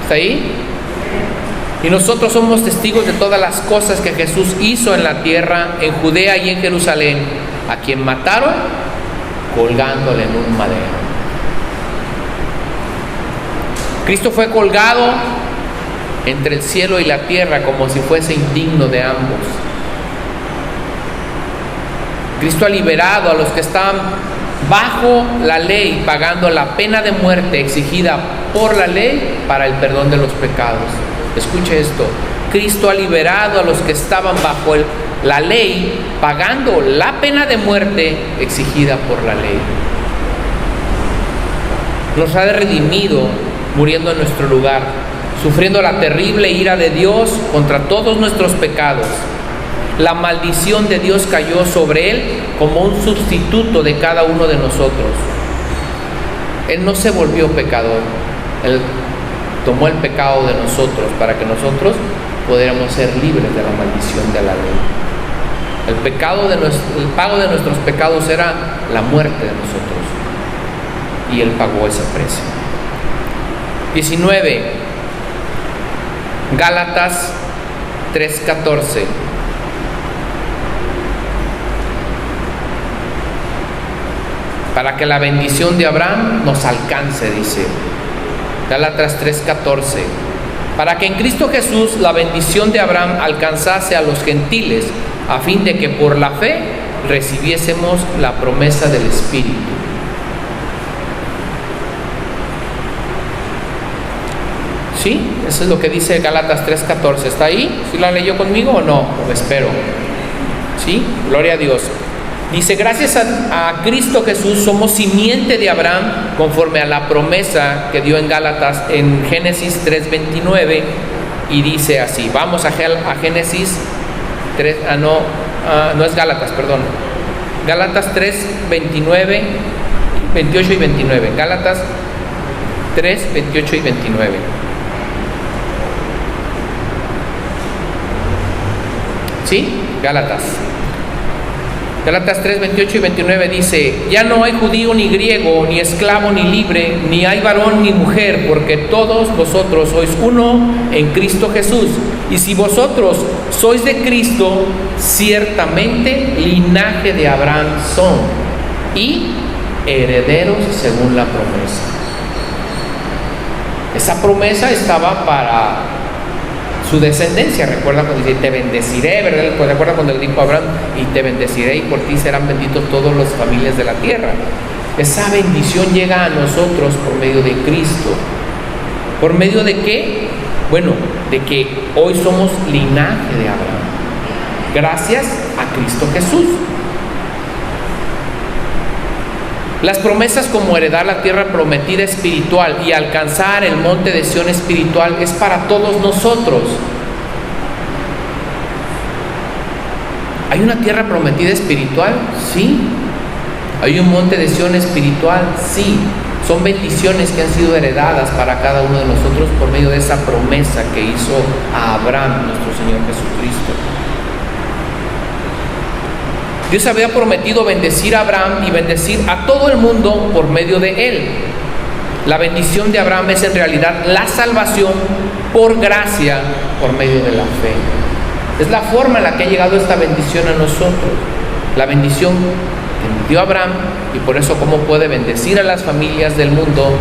F: ¿Está ahí? Y nosotros somos testigos de todas las cosas que Jesús hizo en la tierra, en Judea y en Jerusalén, a quien mataron colgándole en un madero. Cristo fue colgado entre el cielo y la tierra como si fuese indigno de ambos. Cristo ha liberado a los que estaban bajo la ley, pagando la pena de muerte exigida por la ley para el perdón de los pecados. Escuche esto: Cristo ha liberado a los que estaban bajo la ley, pagando la pena de muerte exigida por la ley. Nos ha redimido muriendo en nuestro lugar, sufriendo la terrible ira de Dios contra todos nuestros pecados. La maldición de Dios cayó sobre Él como un sustituto de cada uno de nosotros. Él no se volvió pecador. Él tomó el pecado de nosotros para que nosotros pudiéramos ser libres de la maldición de la ley. El pago de nuestros pecados era la muerte de nosotros, y Él pagó ese precio. 19. Gálatas 3:14. Para que la bendición de Abraham nos alcance, dice Gálatas 3:14. Para que en Cristo Jesús la bendición de Abraham alcanzase a los gentiles, a fin de que por la fe recibiésemos la promesa del Espíritu. ¿Sí? Eso es lo que dice Gálatas 3:14. ¿Está ahí? ¿Sí la leyó conmigo o no? Lo espero. ¿Sí? Gloria a Dios. Dice: gracias a Cristo Jesús somos simiente de Abraham conforme a la promesa que dio en Gálatas, en Génesis 3:29, y dice así. Vamos a Génesis 3, no es Gálatas, perdón. Gálatas 3:29, 28 y 29. Gálatas 3:28 y 29. ¿Sí? Gálatas 3:28 y 29 dice: ya no hay judío ni griego, ni esclavo ni libre, ni hay varón ni mujer, porque todos vosotros sois uno en Cristo Jesús. Y si vosotros sois de Cristo, ciertamente linaje de Abraham son, y herederos según la promesa. Esa promesa estaba para su descendencia. Recuerda cuando dice: te bendeciré, ¿verdad? Recuerda cuando le dijo a Abraham: y te bendeciré, y por ti serán benditos todas las familias de la tierra. Esa bendición llega a nosotros por medio de Cristo. ¿Por medio de qué? Bueno, de que hoy somos linaje de Abraham, gracias a Cristo Jesús. Las promesas como heredar la tierra prometida espiritual y alcanzar el monte de Sión espiritual es para todos nosotros. ¿Hay una tierra prometida espiritual? Sí. ¿Hay un monte de Sión espiritual? Sí. Son bendiciones que han sido heredadas para cada uno de nosotros por medio de esa promesa que hizo a Abraham, nuestro Señor Jesucristo. Dios había prometido bendecir a Abraham y bendecir a todo el mundo por medio de él. La bendición de Abraham es en realidad la salvación por gracia, por medio de la fe. Es la forma en la que ha llegado esta bendición a nosotros. La bendición que dio Abraham, y por eso cómo puede bendecir a las familias del mundo,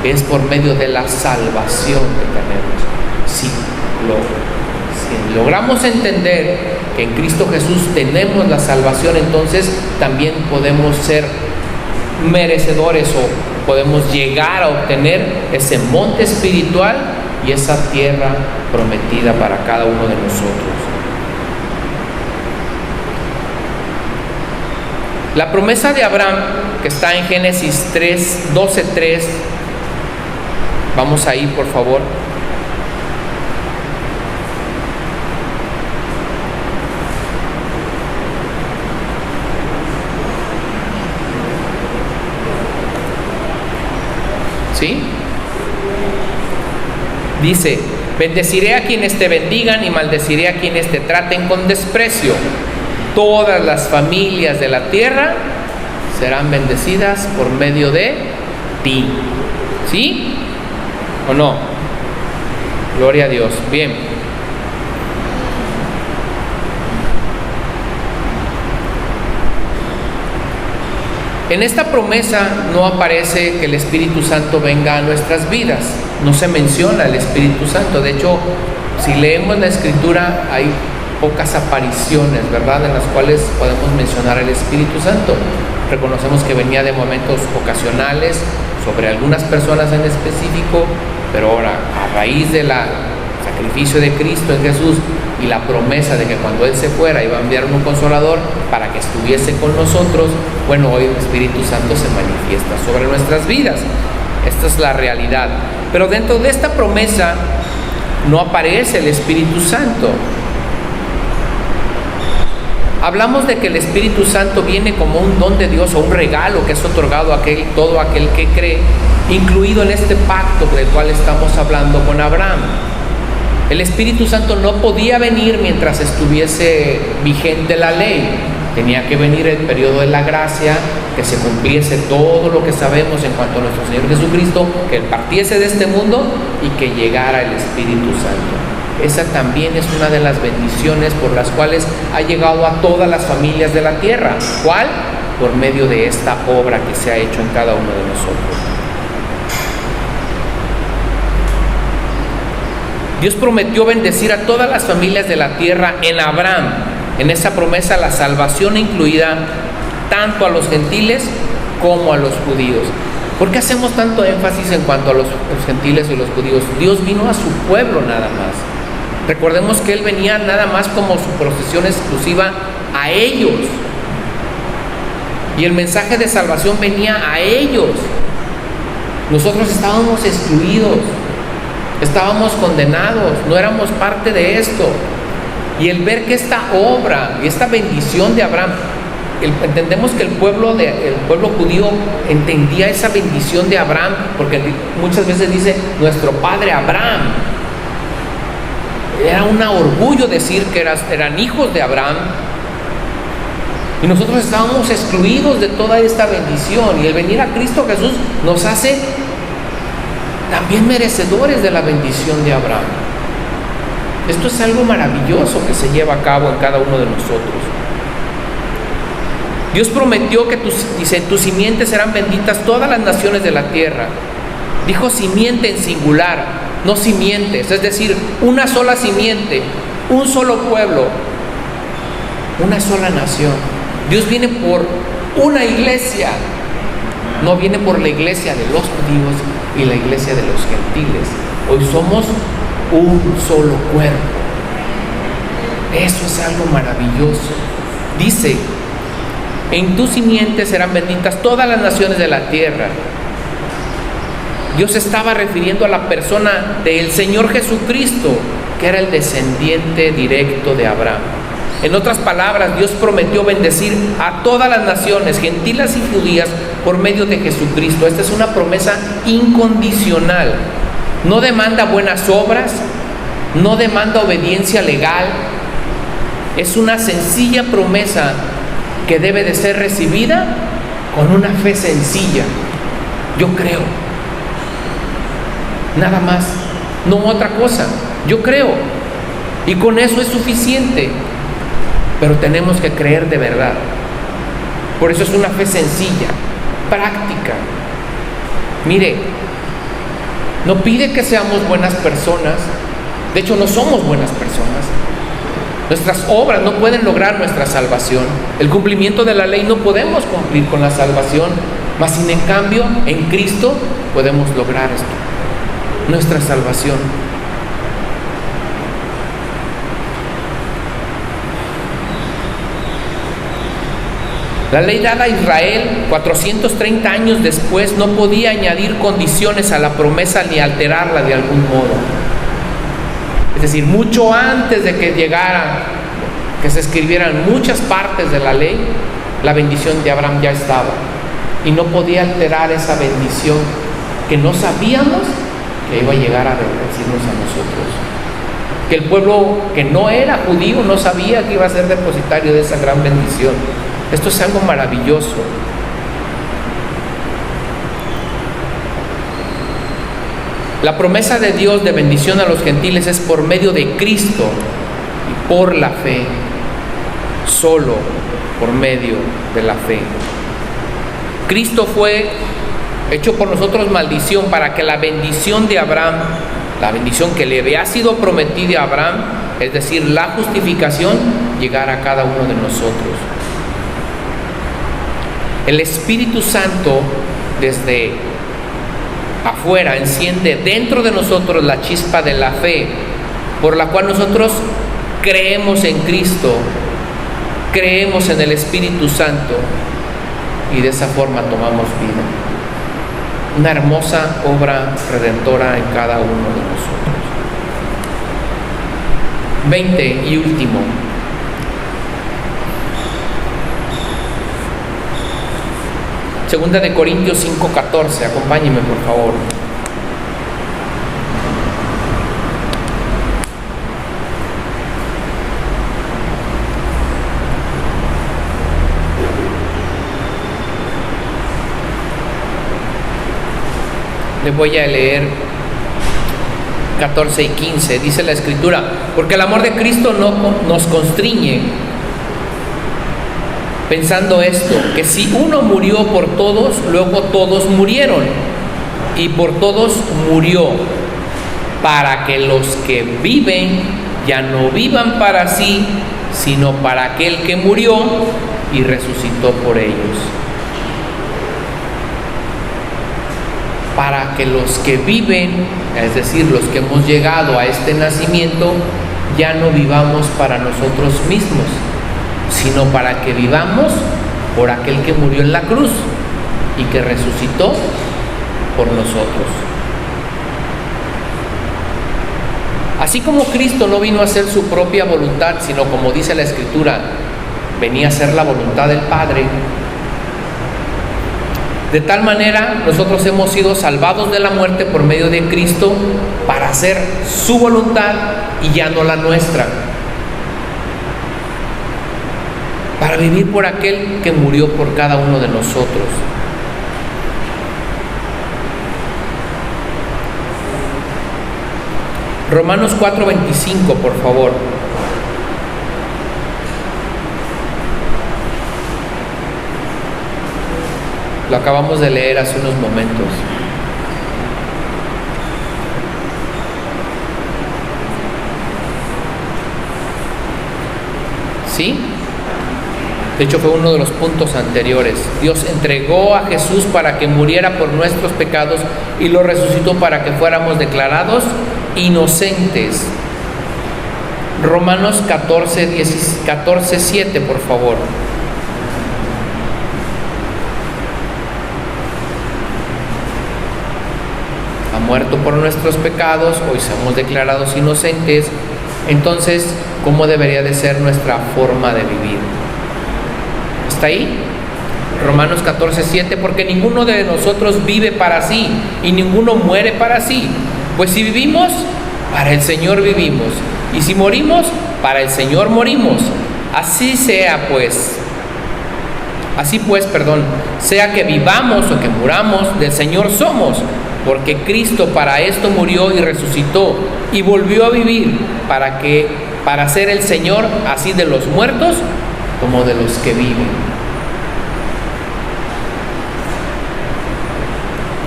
F: es por medio de la salvación que tenemos. Si logramos entender que en Cristo Jesús tenemos la salvación, entonces también podemos ser merecedores, o podemos llegar a obtener ese monte espiritual y esa tierra prometida para cada uno de nosotros. La promesa de Abraham, que está en Génesis 12:3, vamos ahí por favor. ¿Sí? Dice, bendeciré a quienes te bendigan y maldeciré a quienes te traten con desprecio. Todas las familias de la tierra serán bendecidas por medio de ti. ¿Sí? ¿O no? Gloria a Dios. Bien. En esta promesa no aparece que el Espíritu Santo venga a nuestras vidas. No se menciona el Espíritu Santo. De hecho, si leemos la Escritura, hay pocas apariciones, ¿verdad?, en las cuales podemos mencionar el Espíritu Santo. Reconocemos que venía de momentos ocasionales sobre algunas personas en específico, pero ahora, a raíz del sacrificio de Cristo en Jesús y la promesa de que cuando Él se fuera iba a enviar un consolador para que estuviese con nosotros, bueno, hoy el Espíritu Santo se manifiesta sobre nuestras vidas. Esta es la realidad. Pero dentro de esta promesa no aparece el Espíritu Santo. Hablamos de que el Espíritu Santo viene como un don de Dios o un regalo que es otorgado a todo aquel que cree, incluido en este pacto del cual estamos hablando con Abraham. El Espíritu Santo no podía venir mientras estuviese vigente la ley. Tenía que venir el periodo de la gracia, que se cumpliese todo lo que sabemos en cuanto a nuestro Señor Jesucristo, que Él partiese de este mundo y que llegara el Espíritu Santo. Esa también es una de las bendiciones por las cuales ha llegado a todas las familias de la tierra. ¿Cuál? Por medio de esta obra que se ha hecho en cada uno de nosotros. Dios prometió bendecir a todas las familias de la tierra en Abraham. En esa promesa la salvación incluida tanto a los gentiles como a los judíos. ¿Por qué hacemos tanto énfasis en cuanto a los gentiles y los judíos? Dios vino a su pueblo nada más. Recordemos que Él venía nada más como su procesión exclusiva a ellos. Y el mensaje de salvación venía a ellos. Nosotros estábamos excluidos, estábamos condenados, no éramos parte de esto. Y el ver que esta obra y esta bendición de Abraham, entendemos que el pueblo judío entendía esa bendición de Abraham, porque muchas veces dice nuestro padre Abraham. Era un orgullo decir que eran hijos de Abraham. Y nosotros estábamos excluidos de toda esta bendición. Y el venir a Cristo Jesús nos hace también merecedores de la bendición de Abraham. Esto es algo maravilloso que se lleva a cabo en cada uno de nosotros. Dios prometió que tus simientes serán benditas todas las naciones de la tierra. Dijo simiente en singular, no simientes, es decir, una sola simiente, un solo pueblo, una sola nación. Dios viene por una iglesia, no viene por la iglesia de los judíos y la iglesia de los gentiles. Hoy somos un solo cuerpo. Eso es algo maravilloso. Dice, en tu simiente serán benditas todas las naciones de la tierra. Dios estaba refiriendo a la persona del Señor Jesucristo, que era el descendiente directo de Abraham. En otras palabras, Dios prometió bendecir a todas las naciones, gentiles y judías, por medio de Jesucristo. Esta es una promesa incondicional. No demanda buenas obras, no demanda obediencia legal. Es una sencilla promesa que debe de ser recibida con una fe sencilla. Yo creo. Nada más, no otra cosa. Yo creo. Y con eso es suficiente. Pero tenemos que creer de verdad. Por eso es una fe sencilla, práctica. Mire, no pide que seamos buenas personas. De hecho, no somos buenas personas. Nuestras obras no pueden lograr nuestra salvación. El cumplimiento de la ley no podemos cumplir con la salvación. Mas sin en cambio, en Cristo podemos lograr esto, nuestra salvación. La ley dada a Israel 430 años después no podía añadir condiciones a la promesa ni alterarla de algún modo. Es decir, mucho antes de que llegara, que se escribieran muchas partes de la ley, la bendición de Abraham ya estaba y no podía alterar esa bendición que no sabíamos que iba a llegar a bendecirnos a nosotros. Que el pueblo que no era judío no sabía que iba a ser depositario de esa gran bendición. Esto es algo maravilloso. La promesa de Dios de bendición a los gentiles es por medio de Cristo y por la fe, solo por medio de la fe. Cristo fue hecho por nosotros maldición para que la bendición de Abraham, la bendición que le había sido prometida a Abraham, es decir, la justificación, llegara a cada uno de nosotros. El Espíritu Santo desde afuera enciende dentro de nosotros la chispa de la fe, por la cual nosotros creemos en Cristo, creemos en el Espíritu Santo y de esa forma tomamos vida. Una hermosa obra redentora en cada uno de nosotros. 20 y último. Segunda de Corintios 5:14, acompáñenme por favor. Les voy a leer 14 y 15, dice la Escritura, porque el amor de Cristo no nos constriñe, pensando esto, que si uno murió por todos, luego todos murieron, y por todos murió, para que los que viven ya no vivan para sí, sino para aquel que murió y resucitó por ellos. Para que los que viven, es decir, los que hemos llegado a este nacimiento, ya no vivamos para nosotros mismos, sino para que vivamos por aquel que murió en la cruz y que resucitó por nosotros. Así como Cristo no vino a hacer su propia voluntad, sino como dice la Escritura, venía a hacer la voluntad del Padre. De tal manera, nosotros hemos sido salvados de la muerte por medio de Cristo para hacer su voluntad y ya no la nuestra. Para vivir por aquel que murió por cada uno de nosotros. Romanos 4:25, por favor. Lo acabamos de leer hace unos momentos. ¿Sí? De hecho, fue uno de los puntos anteriores. Dios entregó a Jesús para que muriera por nuestros pecados y lo resucitó para que fuéramos declarados inocentes. Romanos 14:7, por favor. Ha muerto por nuestros pecados, hoy somos declarados inocentes. Entonces, ¿cómo debería de ser nuestra forma de vivir? ¿Está ahí? Romanos 14:7, porque ninguno de nosotros vive para sí y ninguno muere para sí. Pues si vivimos, para el Señor vivimos, y si morimos, para el Señor morimos. Así pues, sea que vivamos o que muramos, del Señor somos, porque Cristo para esto murió y resucitó y volvió a vivir para ser el Señor así de los muertos como de los que viven.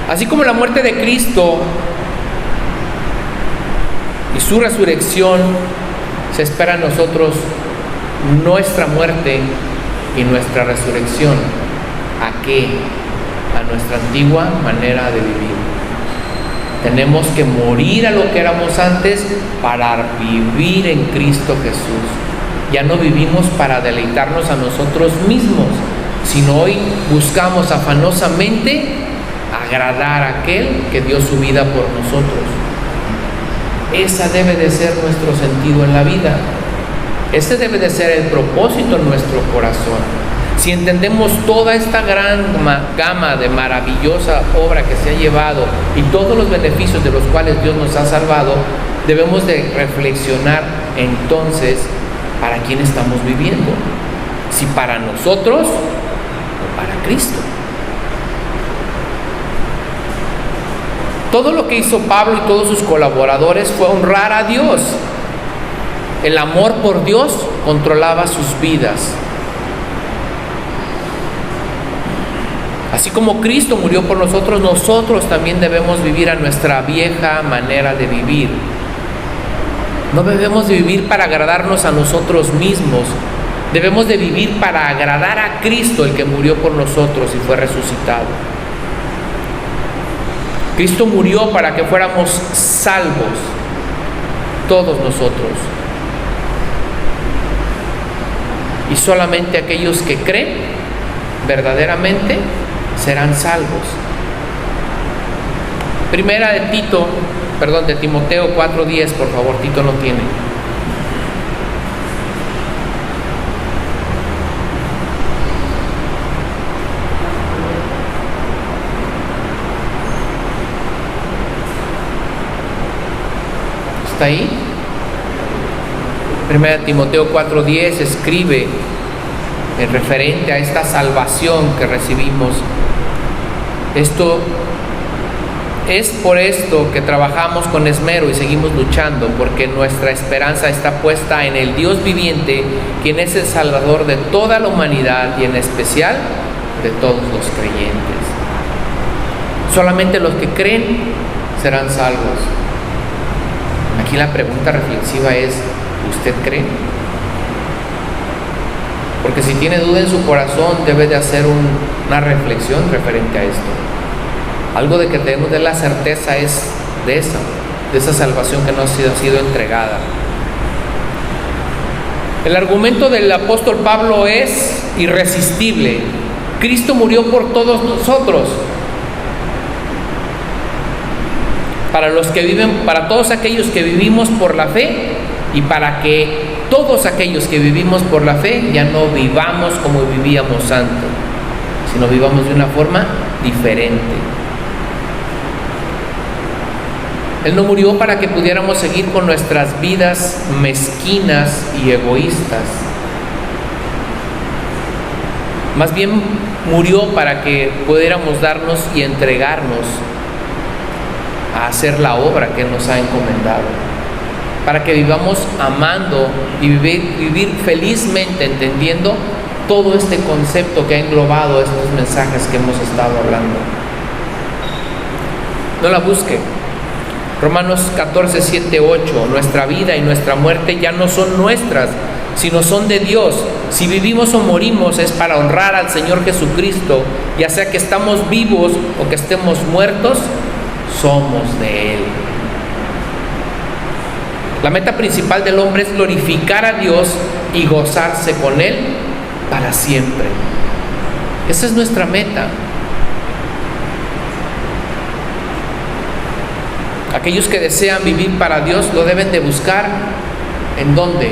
F: Así como la muerte de Cristo y su resurrección, se espera en nosotros nuestra muerte y nuestra resurrección. ¿A qué? A nuestra antigua manera de vivir. Tenemos que morir a lo que éramos antes para vivir en Cristo Jesús. Ya no vivimos para deleitarnos a nosotros mismos, sino hoy buscamos afanosamente agradar a aquel que dio su vida por nosotros. Esa debe de ser nuestro sentido en la vida. Ese debe de ser el propósito en nuestro corazón. si entendemos toda esta gran gama de maravillosa obra que se ha llevado y todos los beneficios de los cuales Dios nos ha salvado, debemos de reflexionar entonces para quién estamos viviendo, si para nosotros o para Cristo. Todo lo que hizo Pablo y todos sus colaboradores fue honrar a Dios. El amor por Dios controlaba sus vidas. Así como Cristo murió por nosotros, nosotros también debemos vivir a nuestra vieja manera de vivir. No debemos de vivir para agradarnos a nosotros mismos. Debemos de vivir para agradar a Cristo, el que murió por nosotros y fue resucitado. Cristo murió para que fuéramos salvos, todos nosotros. Y solamente aquellos que creen verdaderamente serán salvos. Primera de Timoteo 4:10, por favor. Tito no tiene. ¿Está ahí? Primera de Timoteo 4:10 escribe en referente a esta salvación que recibimos. Esto es por esto que trabajamos con esmero y seguimos luchando, porque nuestra esperanza está puesta en el Dios viviente, quien es el Salvador de toda la humanidad y en especial de todos los creyentes. Solamente los que creen serán salvos. Aquí la pregunta reflexiva es: ¿usted cree? Porque si tiene duda en su corazón, debe de hacer una reflexión referente a esto. Algo de que debemos de la certeza es de esa salvación que nos ha sido entregada. El argumento del apóstol Pablo es irresistible. Cristo murió por todos nosotros. Para todos aquellos que vivimos por la fe, y para que todos aquellos que vivimos por la fe ya no vivamos como vivíamos antes, sino vivamos de una forma diferente. Él no murió para que pudiéramos seguir con nuestras vidas mezquinas y egoístas. Más bien murió para que pudiéramos darnos y entregarnos a hacer la obra que Él nos ha encomendado, para que vivamos amando y vivir felizmente, entendiendo todo este concepto que ha englobado estos mensajes que hemos estado hablando. No la busque. Romanos 14, 7, 8. Nuestra vida y nuestra muerte ya no son nuestras, sino son de Dios. Si vivimos o morimos es para honrar al Señor Jesucristo, ya sea que estamos vivos o que estemos muertos, somos de Él. La meta principal del hombre es glorificar a Dios y gozarse con Él para siempre. Esa es nuestra meta. Aquellos que desean vivir para Dios lo deben de buscar. ¿En dónde?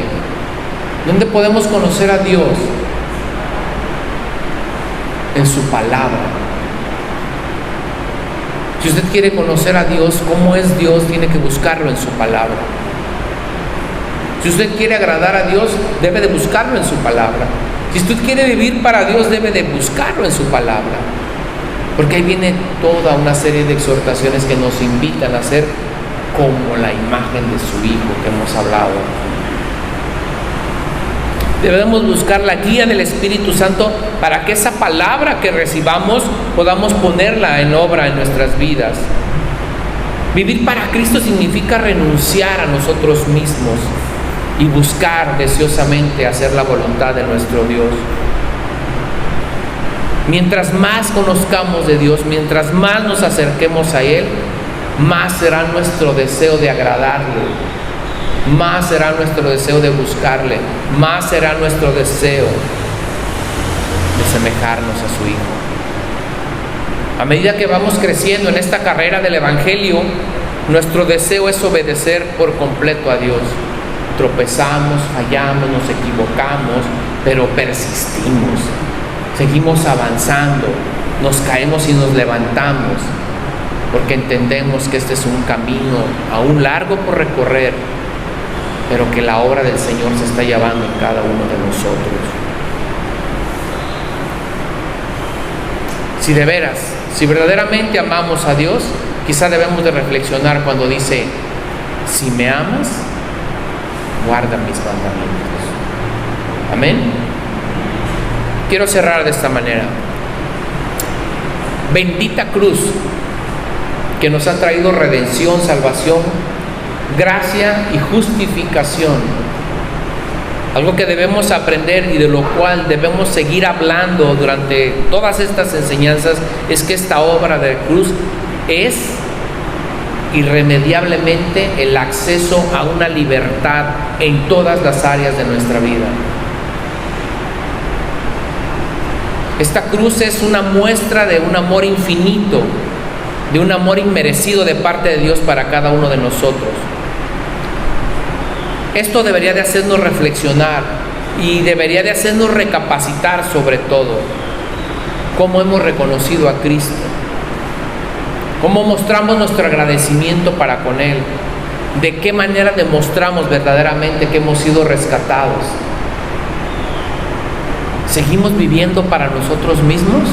F: ¿Dónde podemos conocer a Dios? En su palabra. Si usted quiere conocer a Dios, cómo es Dios, tiene que buscarlo en su palabra. Si usted quiere agradar a Dios, debe de buscarlo en su palabra. Si usted quiere vivir para Dios, debe de buscarlo en su palabra. Porque ahí viene toda una serie de exhortaciones que nos invitan a ser como la imagen de su Hijo que hemos hablado. Debemos buscar la guía del Espíritu Santo para que esa palabra que recibamos podamos ponerla en obra en nuestras vidas. Vivir para Cristo significa renunciar a nosotros mismos y buscar deseosamente hacer la voluntad de nuestro Dios. Mientras más conozcamos de Dios, mientras más nos acerquemos a Él, más será nuestro deseo de agradarle, más será nuestro deseo de buscarle, más será nuestro deseo de semejarnos a su Hijo. A medida que vamos creciendo en esta carrera del Evangelio, nuestro deseo es obedecer por completo a Dios. Tropezamos, fallamos, nos equivocamos, pero persistimos. seguimos avanzando, nos caemos y nos levantamos, porque entendemos que este es un camino aún largo por recorrer, pero que la obra del Señor se está llevando en cada uno de nosotros. Si de veras, si verdaderamente amamos a Dios, quizá debemos de reflexionar cuando dice: si me amas, guarda mis mandamientos. Amén. Quiero cerrar de esta manera. Bendita cruz, que nos ha traído redención, salvación, gracia y justificación. Algo que debemos aprender y de lo cual debemos seguir hablando durante todas estas enseñanzas es que esta obra de cruz es irremediablemente el acceso a una libertad en todas las áreas de nuestra vida. Esta cruz es una muestra de un amor infinito, de un amor inmerecido de parte de Dios para cada uno de nosotros. Esto debería de hacernos reflexionar y debería de hacernos recapacitar sobre todo cómo hemos reconocido a Cristo, cómo mostramos nuestro agradecimiento para con Él, de qué manera demostramos verdaderamente que hemos sido rescatados. ¿Seguimos viviendo para nosotros mismos?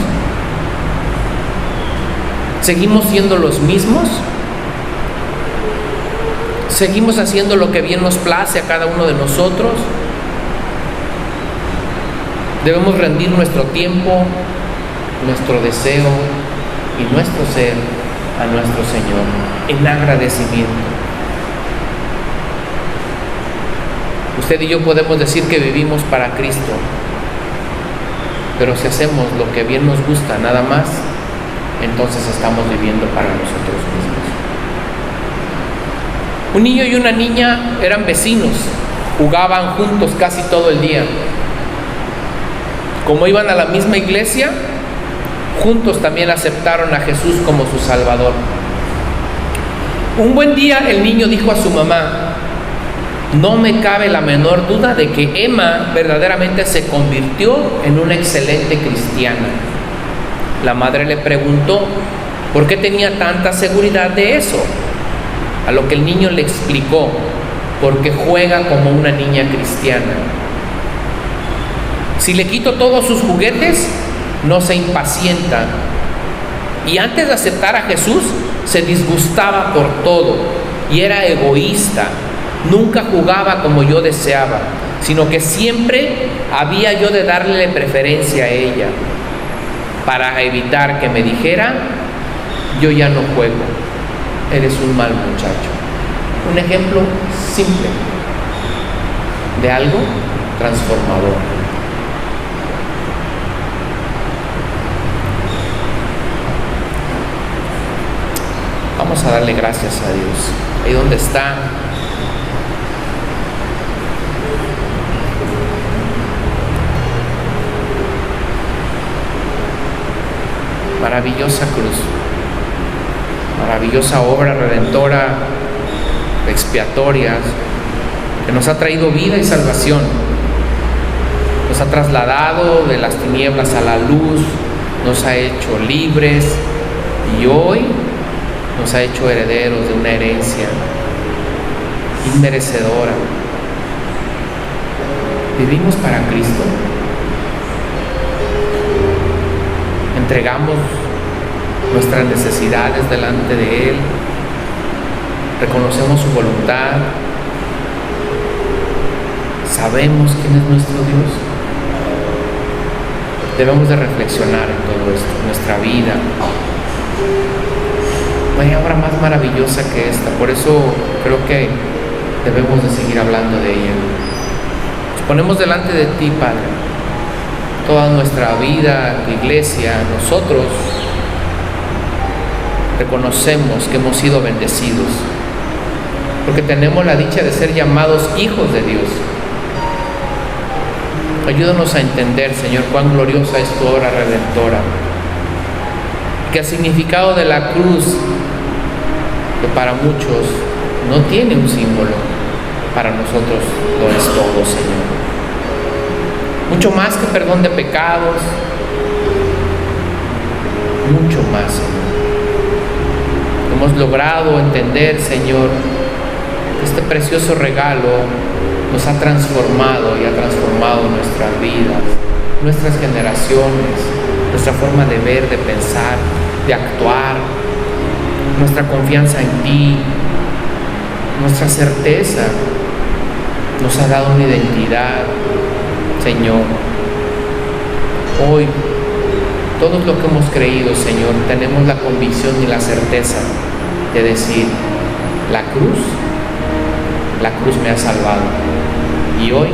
F: ¿Seguimos siendo los mismos? ¿Seguimos haciendo lo que bien nos place a cada uno de nosotros? Debemos rendir nuestro tiempo, nuestro deseo y nuestro ser a nuestro Señor en agradecimiento. Usted y yo podemos decir que vivimos para Cristo, pero si hacemos lo que bien nos gusta nada más, entonces estamos viviendo para nosotros mismos. Un niño y una niña eran vecinos, jugaban juntos casi todo el día. Como iban a la misma iglesia, juntos también aceptaron a Jesús como su Salvador. Un buen día el niño dijo a su mamá: no me cabe la menor duda de que Emma verdaderamente se convirtió en una excelente cristiana. La madre le preguntó por qué tenía tanta seguridad de eso, a lo que el niño le explicó: porque juega como una niña cristiana. Si le quito todos sus juguetes, no se impacienta. Y antes de aceptar a Jesús, se disgustaba por todo y era egoísta. Nunca jugaba como yo deseaba, sino que siempre había yo de darle preferencia a ella, para evitar que me dijera: yo ya no juego, eres un mal muchacho. Un ejemplo simple de algo transformador. Vamos a darle gracias a Dios. Ahí donde está, maravillosa cruz, maravillosa obra redentora, expiatoria, que nos ha traído vida y salvación, nos ha trasladado de las tinieblas a la luz, nos ha hecho libres y hoy nos ha hecho herederos de una herencia inmerecedora. ¿Vivimos para Cristo? ¿Entregamos nuestras necesidades delante de Él? ¿Reconocemos su voluntad? ¿Sabemos quién es nuestro Dios? Debemos de reflexionar en todo esto, en nuestra vida. No hay obra más maravillosa que esta, por eso creo que debemos de seguir hablando de ella. Nos ponemos delante de ti, Padre, toda nuestra vida, tu iglesia, nosotros reconocemos que hemos sido bendecidos, porque tenemos la dicha de ser llamados hijos de Dios. Ayúdanos a entender, Señor, cuán gloriosa es tu obra redentora, que el significado de la cruz, que para muchos no tiene un símbolo, para nosotros lo es todo, Señor. Mucho más que perdón de pecados, mucho más, Señor. Hemos logrado entender, Señor, que este precioso regalo nos ha transformado y ha transformado nuestras vidas, nuestras generaciones, nuestra forma de ver, de pensar, de actuar, nuestra confianza en ti, nuestra certeza. Nos ha dado una identidad, Señor. Hoy, todos lo que hemos creído, Señor, tenemos la convicción y la certeza de decir: la cruz me ha salvado, y hoy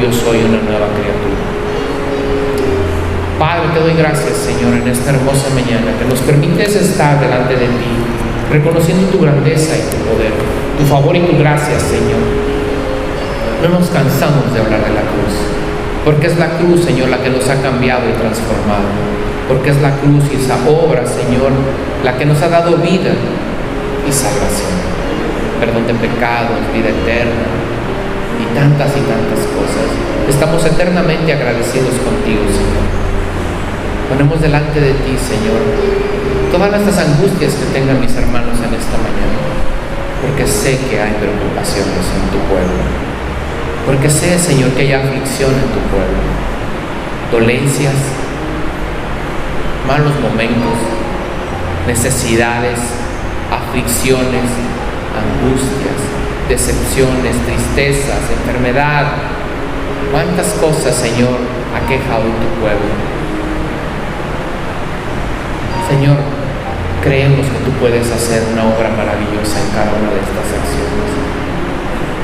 F: yo soy una nueva criatura. Padre, te doy gracias, Señor, en esta hermosa mañana que nos permites estar delante de ti, reconociendo tu grandeza y tu poder, tu favor y tu gracia, Señor. No nos cansamos de hablar de la cruz, porque es la cruz, Señor, la que nos ha cambiado y transformado, porque es la cruz y esa obra, Señor, la que nos ha dado vida y salvación, perdón de pecados, vida eterna y tantas cosas. Estamos eternamente agradecidos contigo, Señor. Ponemos delante de ti, Señor, todas estas angustias que tengan mis hermanos en esta mañana, porque sé que hay preocupaciones en tu pueblo, porque sé, Señor, que hay aflicción en tu pueblo, dolencias, malos momentos, necesidades, aflicciones, angustias, decepciones, tristezas, enfermedad. ¿Cuántas cosas, Señor, aqueja hoy tu pueblo? Señor, creemos que tú puedes hacer una obra maravillosa en cada una de estas acciones.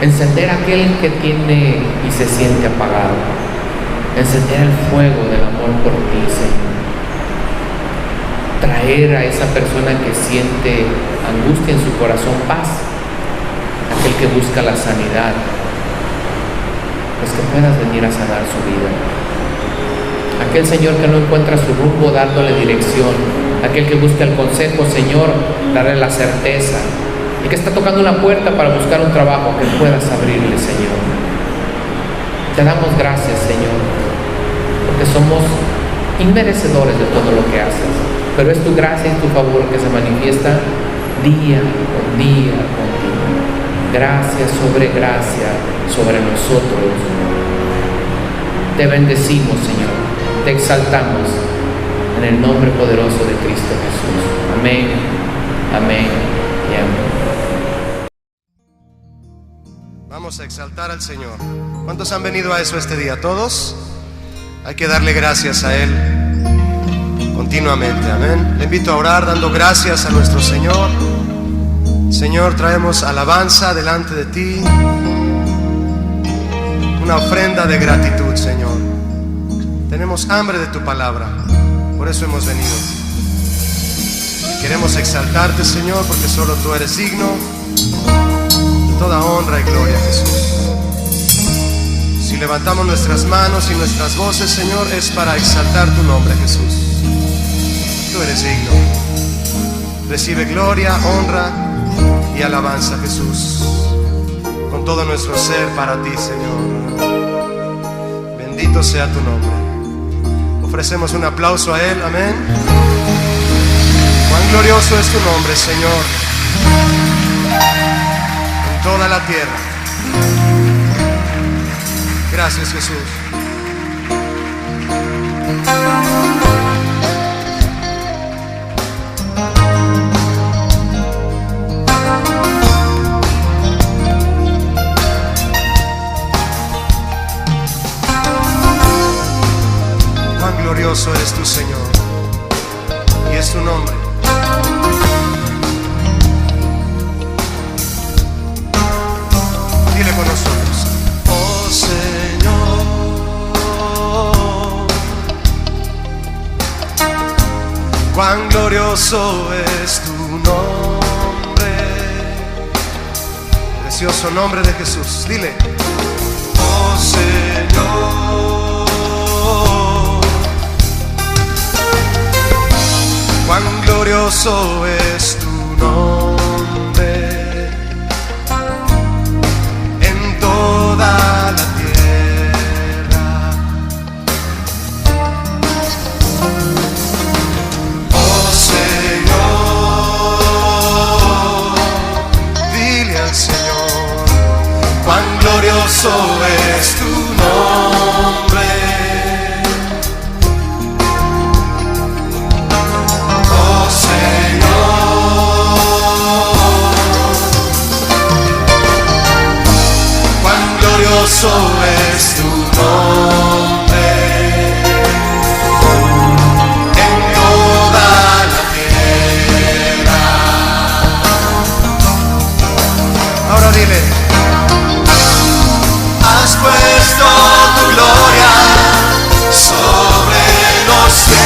F: Encender a aquel que tiene y se siente apagado. Encender el fuego del amor por ti, Señor. Traer a esa persona que siente angustia en su corazón paz. Aquel que busca la sanidad, pues que puedas venir a sanar su vida. Aquel, Señor, que no encuentra su rumbo, dándole dirección. Aquel que busca el consejo, Señor, darle la certeza. Y que está tocando una puerta para buscar un trabajo, que puedas abrirle, Señor. Te damos gracias, Señor, porque somos inmerecedores de todo lo que haces, pero es tu gracia y tu favor que se manifiesta día con día contigo. Gracia sobre nosotros. Te bendecimos, Señor, te exaltamos en el nombre poderoso de Cristo Jesús. Amén, amén y amén.
D: Vamos a exaltar al Señor. ¿Cuántos han venido a eso este día? ¿Todos? Hay que darle gracias a Él continuamente, amén. Le invito a orar dando gracias a nuestro Señor. Señor, traemos alabanza delante de ti, una ofrenda de gratitud, Señor. Tenemos hambre de tu palabra, por eso hemos venido. Y queremos exaltarte, Señor, porque solo tú eres digno de toda honra y gloria, Jesús. Si levantamos nuestras manos y nuestras voces, Señor, es para exaltar tu nombre, Jesús. Tú eres digno. Recibe gloria, honra y alabanza, Jesús, con todo nuestro ser para ti, Señor. Bendito sea tu nombre. Ofrecemos un aplauso a Él, amén. Cuán glorioso es tu nombre, Señor, en toda la tierra. Gracias, Jesús. Glorioso eres tú, Señor, y es tu nombre. Dile con nosotros: oh Señor, cuán glorioso es tu nombre, precioso nombre de Jesús. Dile: oh Señor, cuán glorioso es tu nombre en toda la tierra. glorioso es tu nombre. Oh Señor, cuán glorioso es tu nombre en toda la tierra. Ahora dile: has puesto tu gloria sobre los cielos,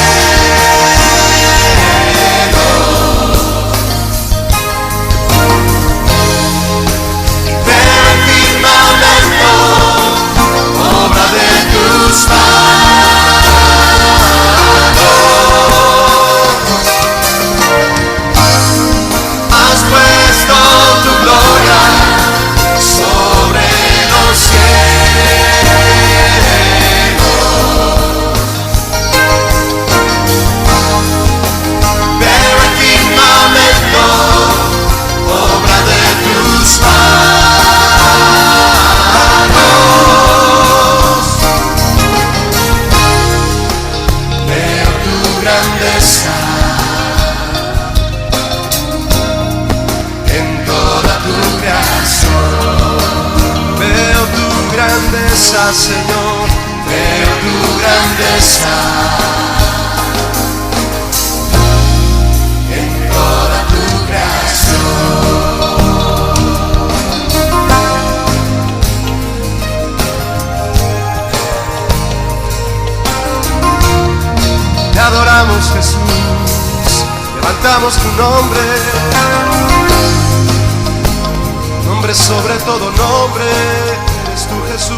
D: del firmamento, obra de tus manos. Has puesto tu gloria sobre los cielos, veo el firmamento, obra de tus manos. Veo tu grandeza en toda tu creación. Veo tu grandeza, Señor, veo tu grandeza en toda tu creación. Te adoramos, Jesús, levantamos tu nombre, nombre sobre todo nombre, eres tú, Jesús.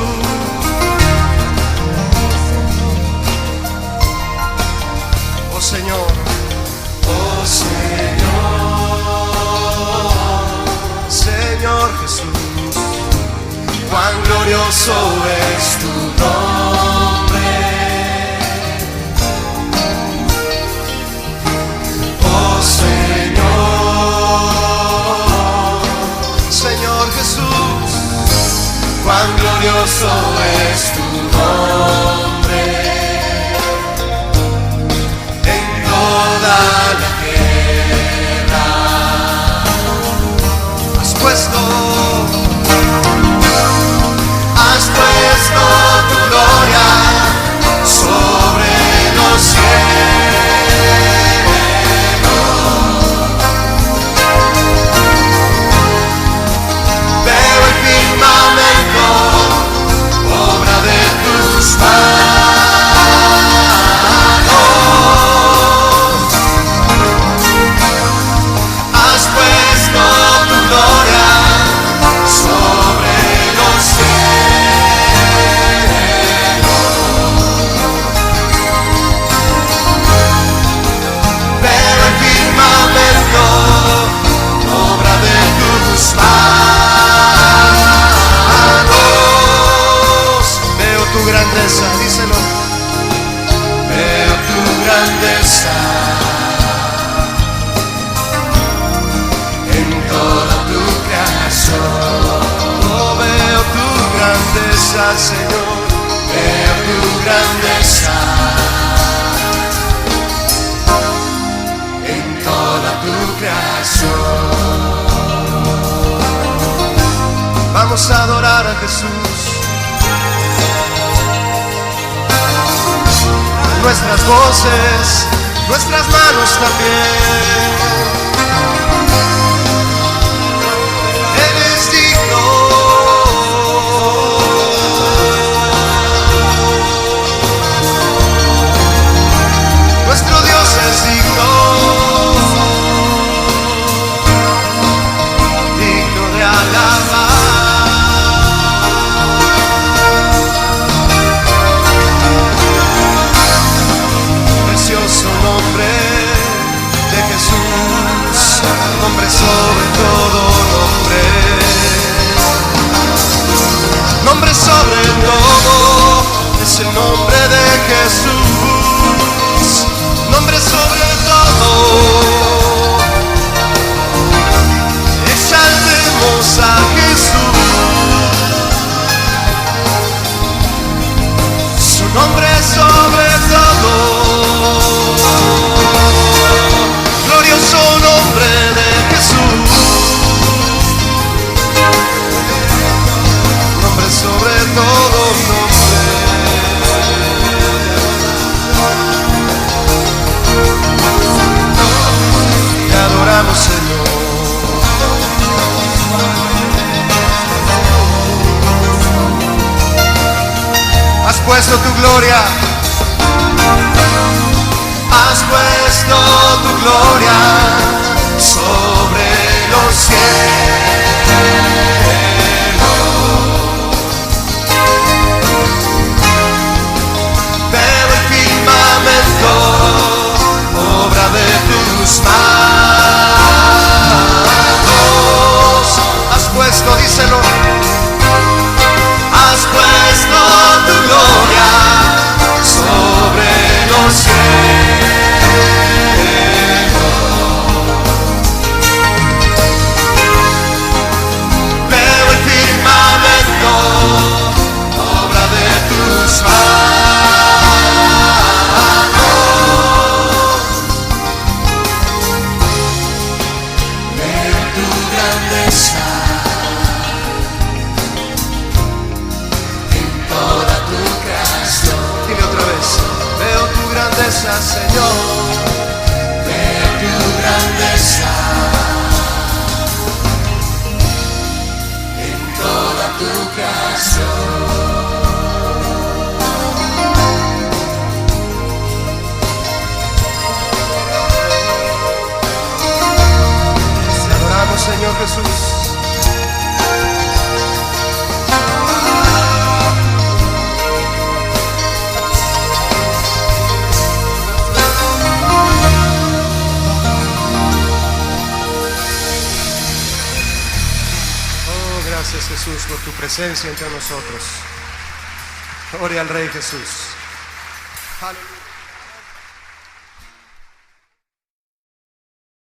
D: Oh Señor, oh Señor, Señor Jesús, cuán glorioso es tu nombre. Oh Señor, Señor Jesús, cuán glorioso es tu nombre en toda la tierra. Has puesto tu gloria sobre los cielos. Veo el firmamento, obra de tus manos. Has puesto tu gloria sobre los cielos. Veo el firmamento, obra de tus manos. Veo tu grandeza, díselo. Veo tu grandeza en toda tu creación. Oh, veo tu grandeza, Señor. Veo tu grandeza en toda tu creación. Vamos a adorar a Jesús. Nuestras voces, nuestras manos también. Él es digno. Nuestro Dios es digno, digno de alabar. Precioso nombre de Jesús, nombre sobre todo nombre, nombre sobre todo es el nombre de Jesús, nombre sobre todo. Exaltemos a Jesús, puesto tu gloria, has puesto tu gloria sobre los cielos. Veo el firmamento, obra de tus manos. Has puesto, díselo, has puesto tu gloria sobre los cielos. Veo el firmamento, obra de tus manos. Veo tu grandeza en toda tu creación. Dile otra vez, veo tu grandeza, Señor. Veo tu grandeza en toda tu creación. Te adoramos, Señor Jesús. Oh, gracias, Jesús, por tu presencia entre nosotros. Gloria al Rey Jesús. Aleluya.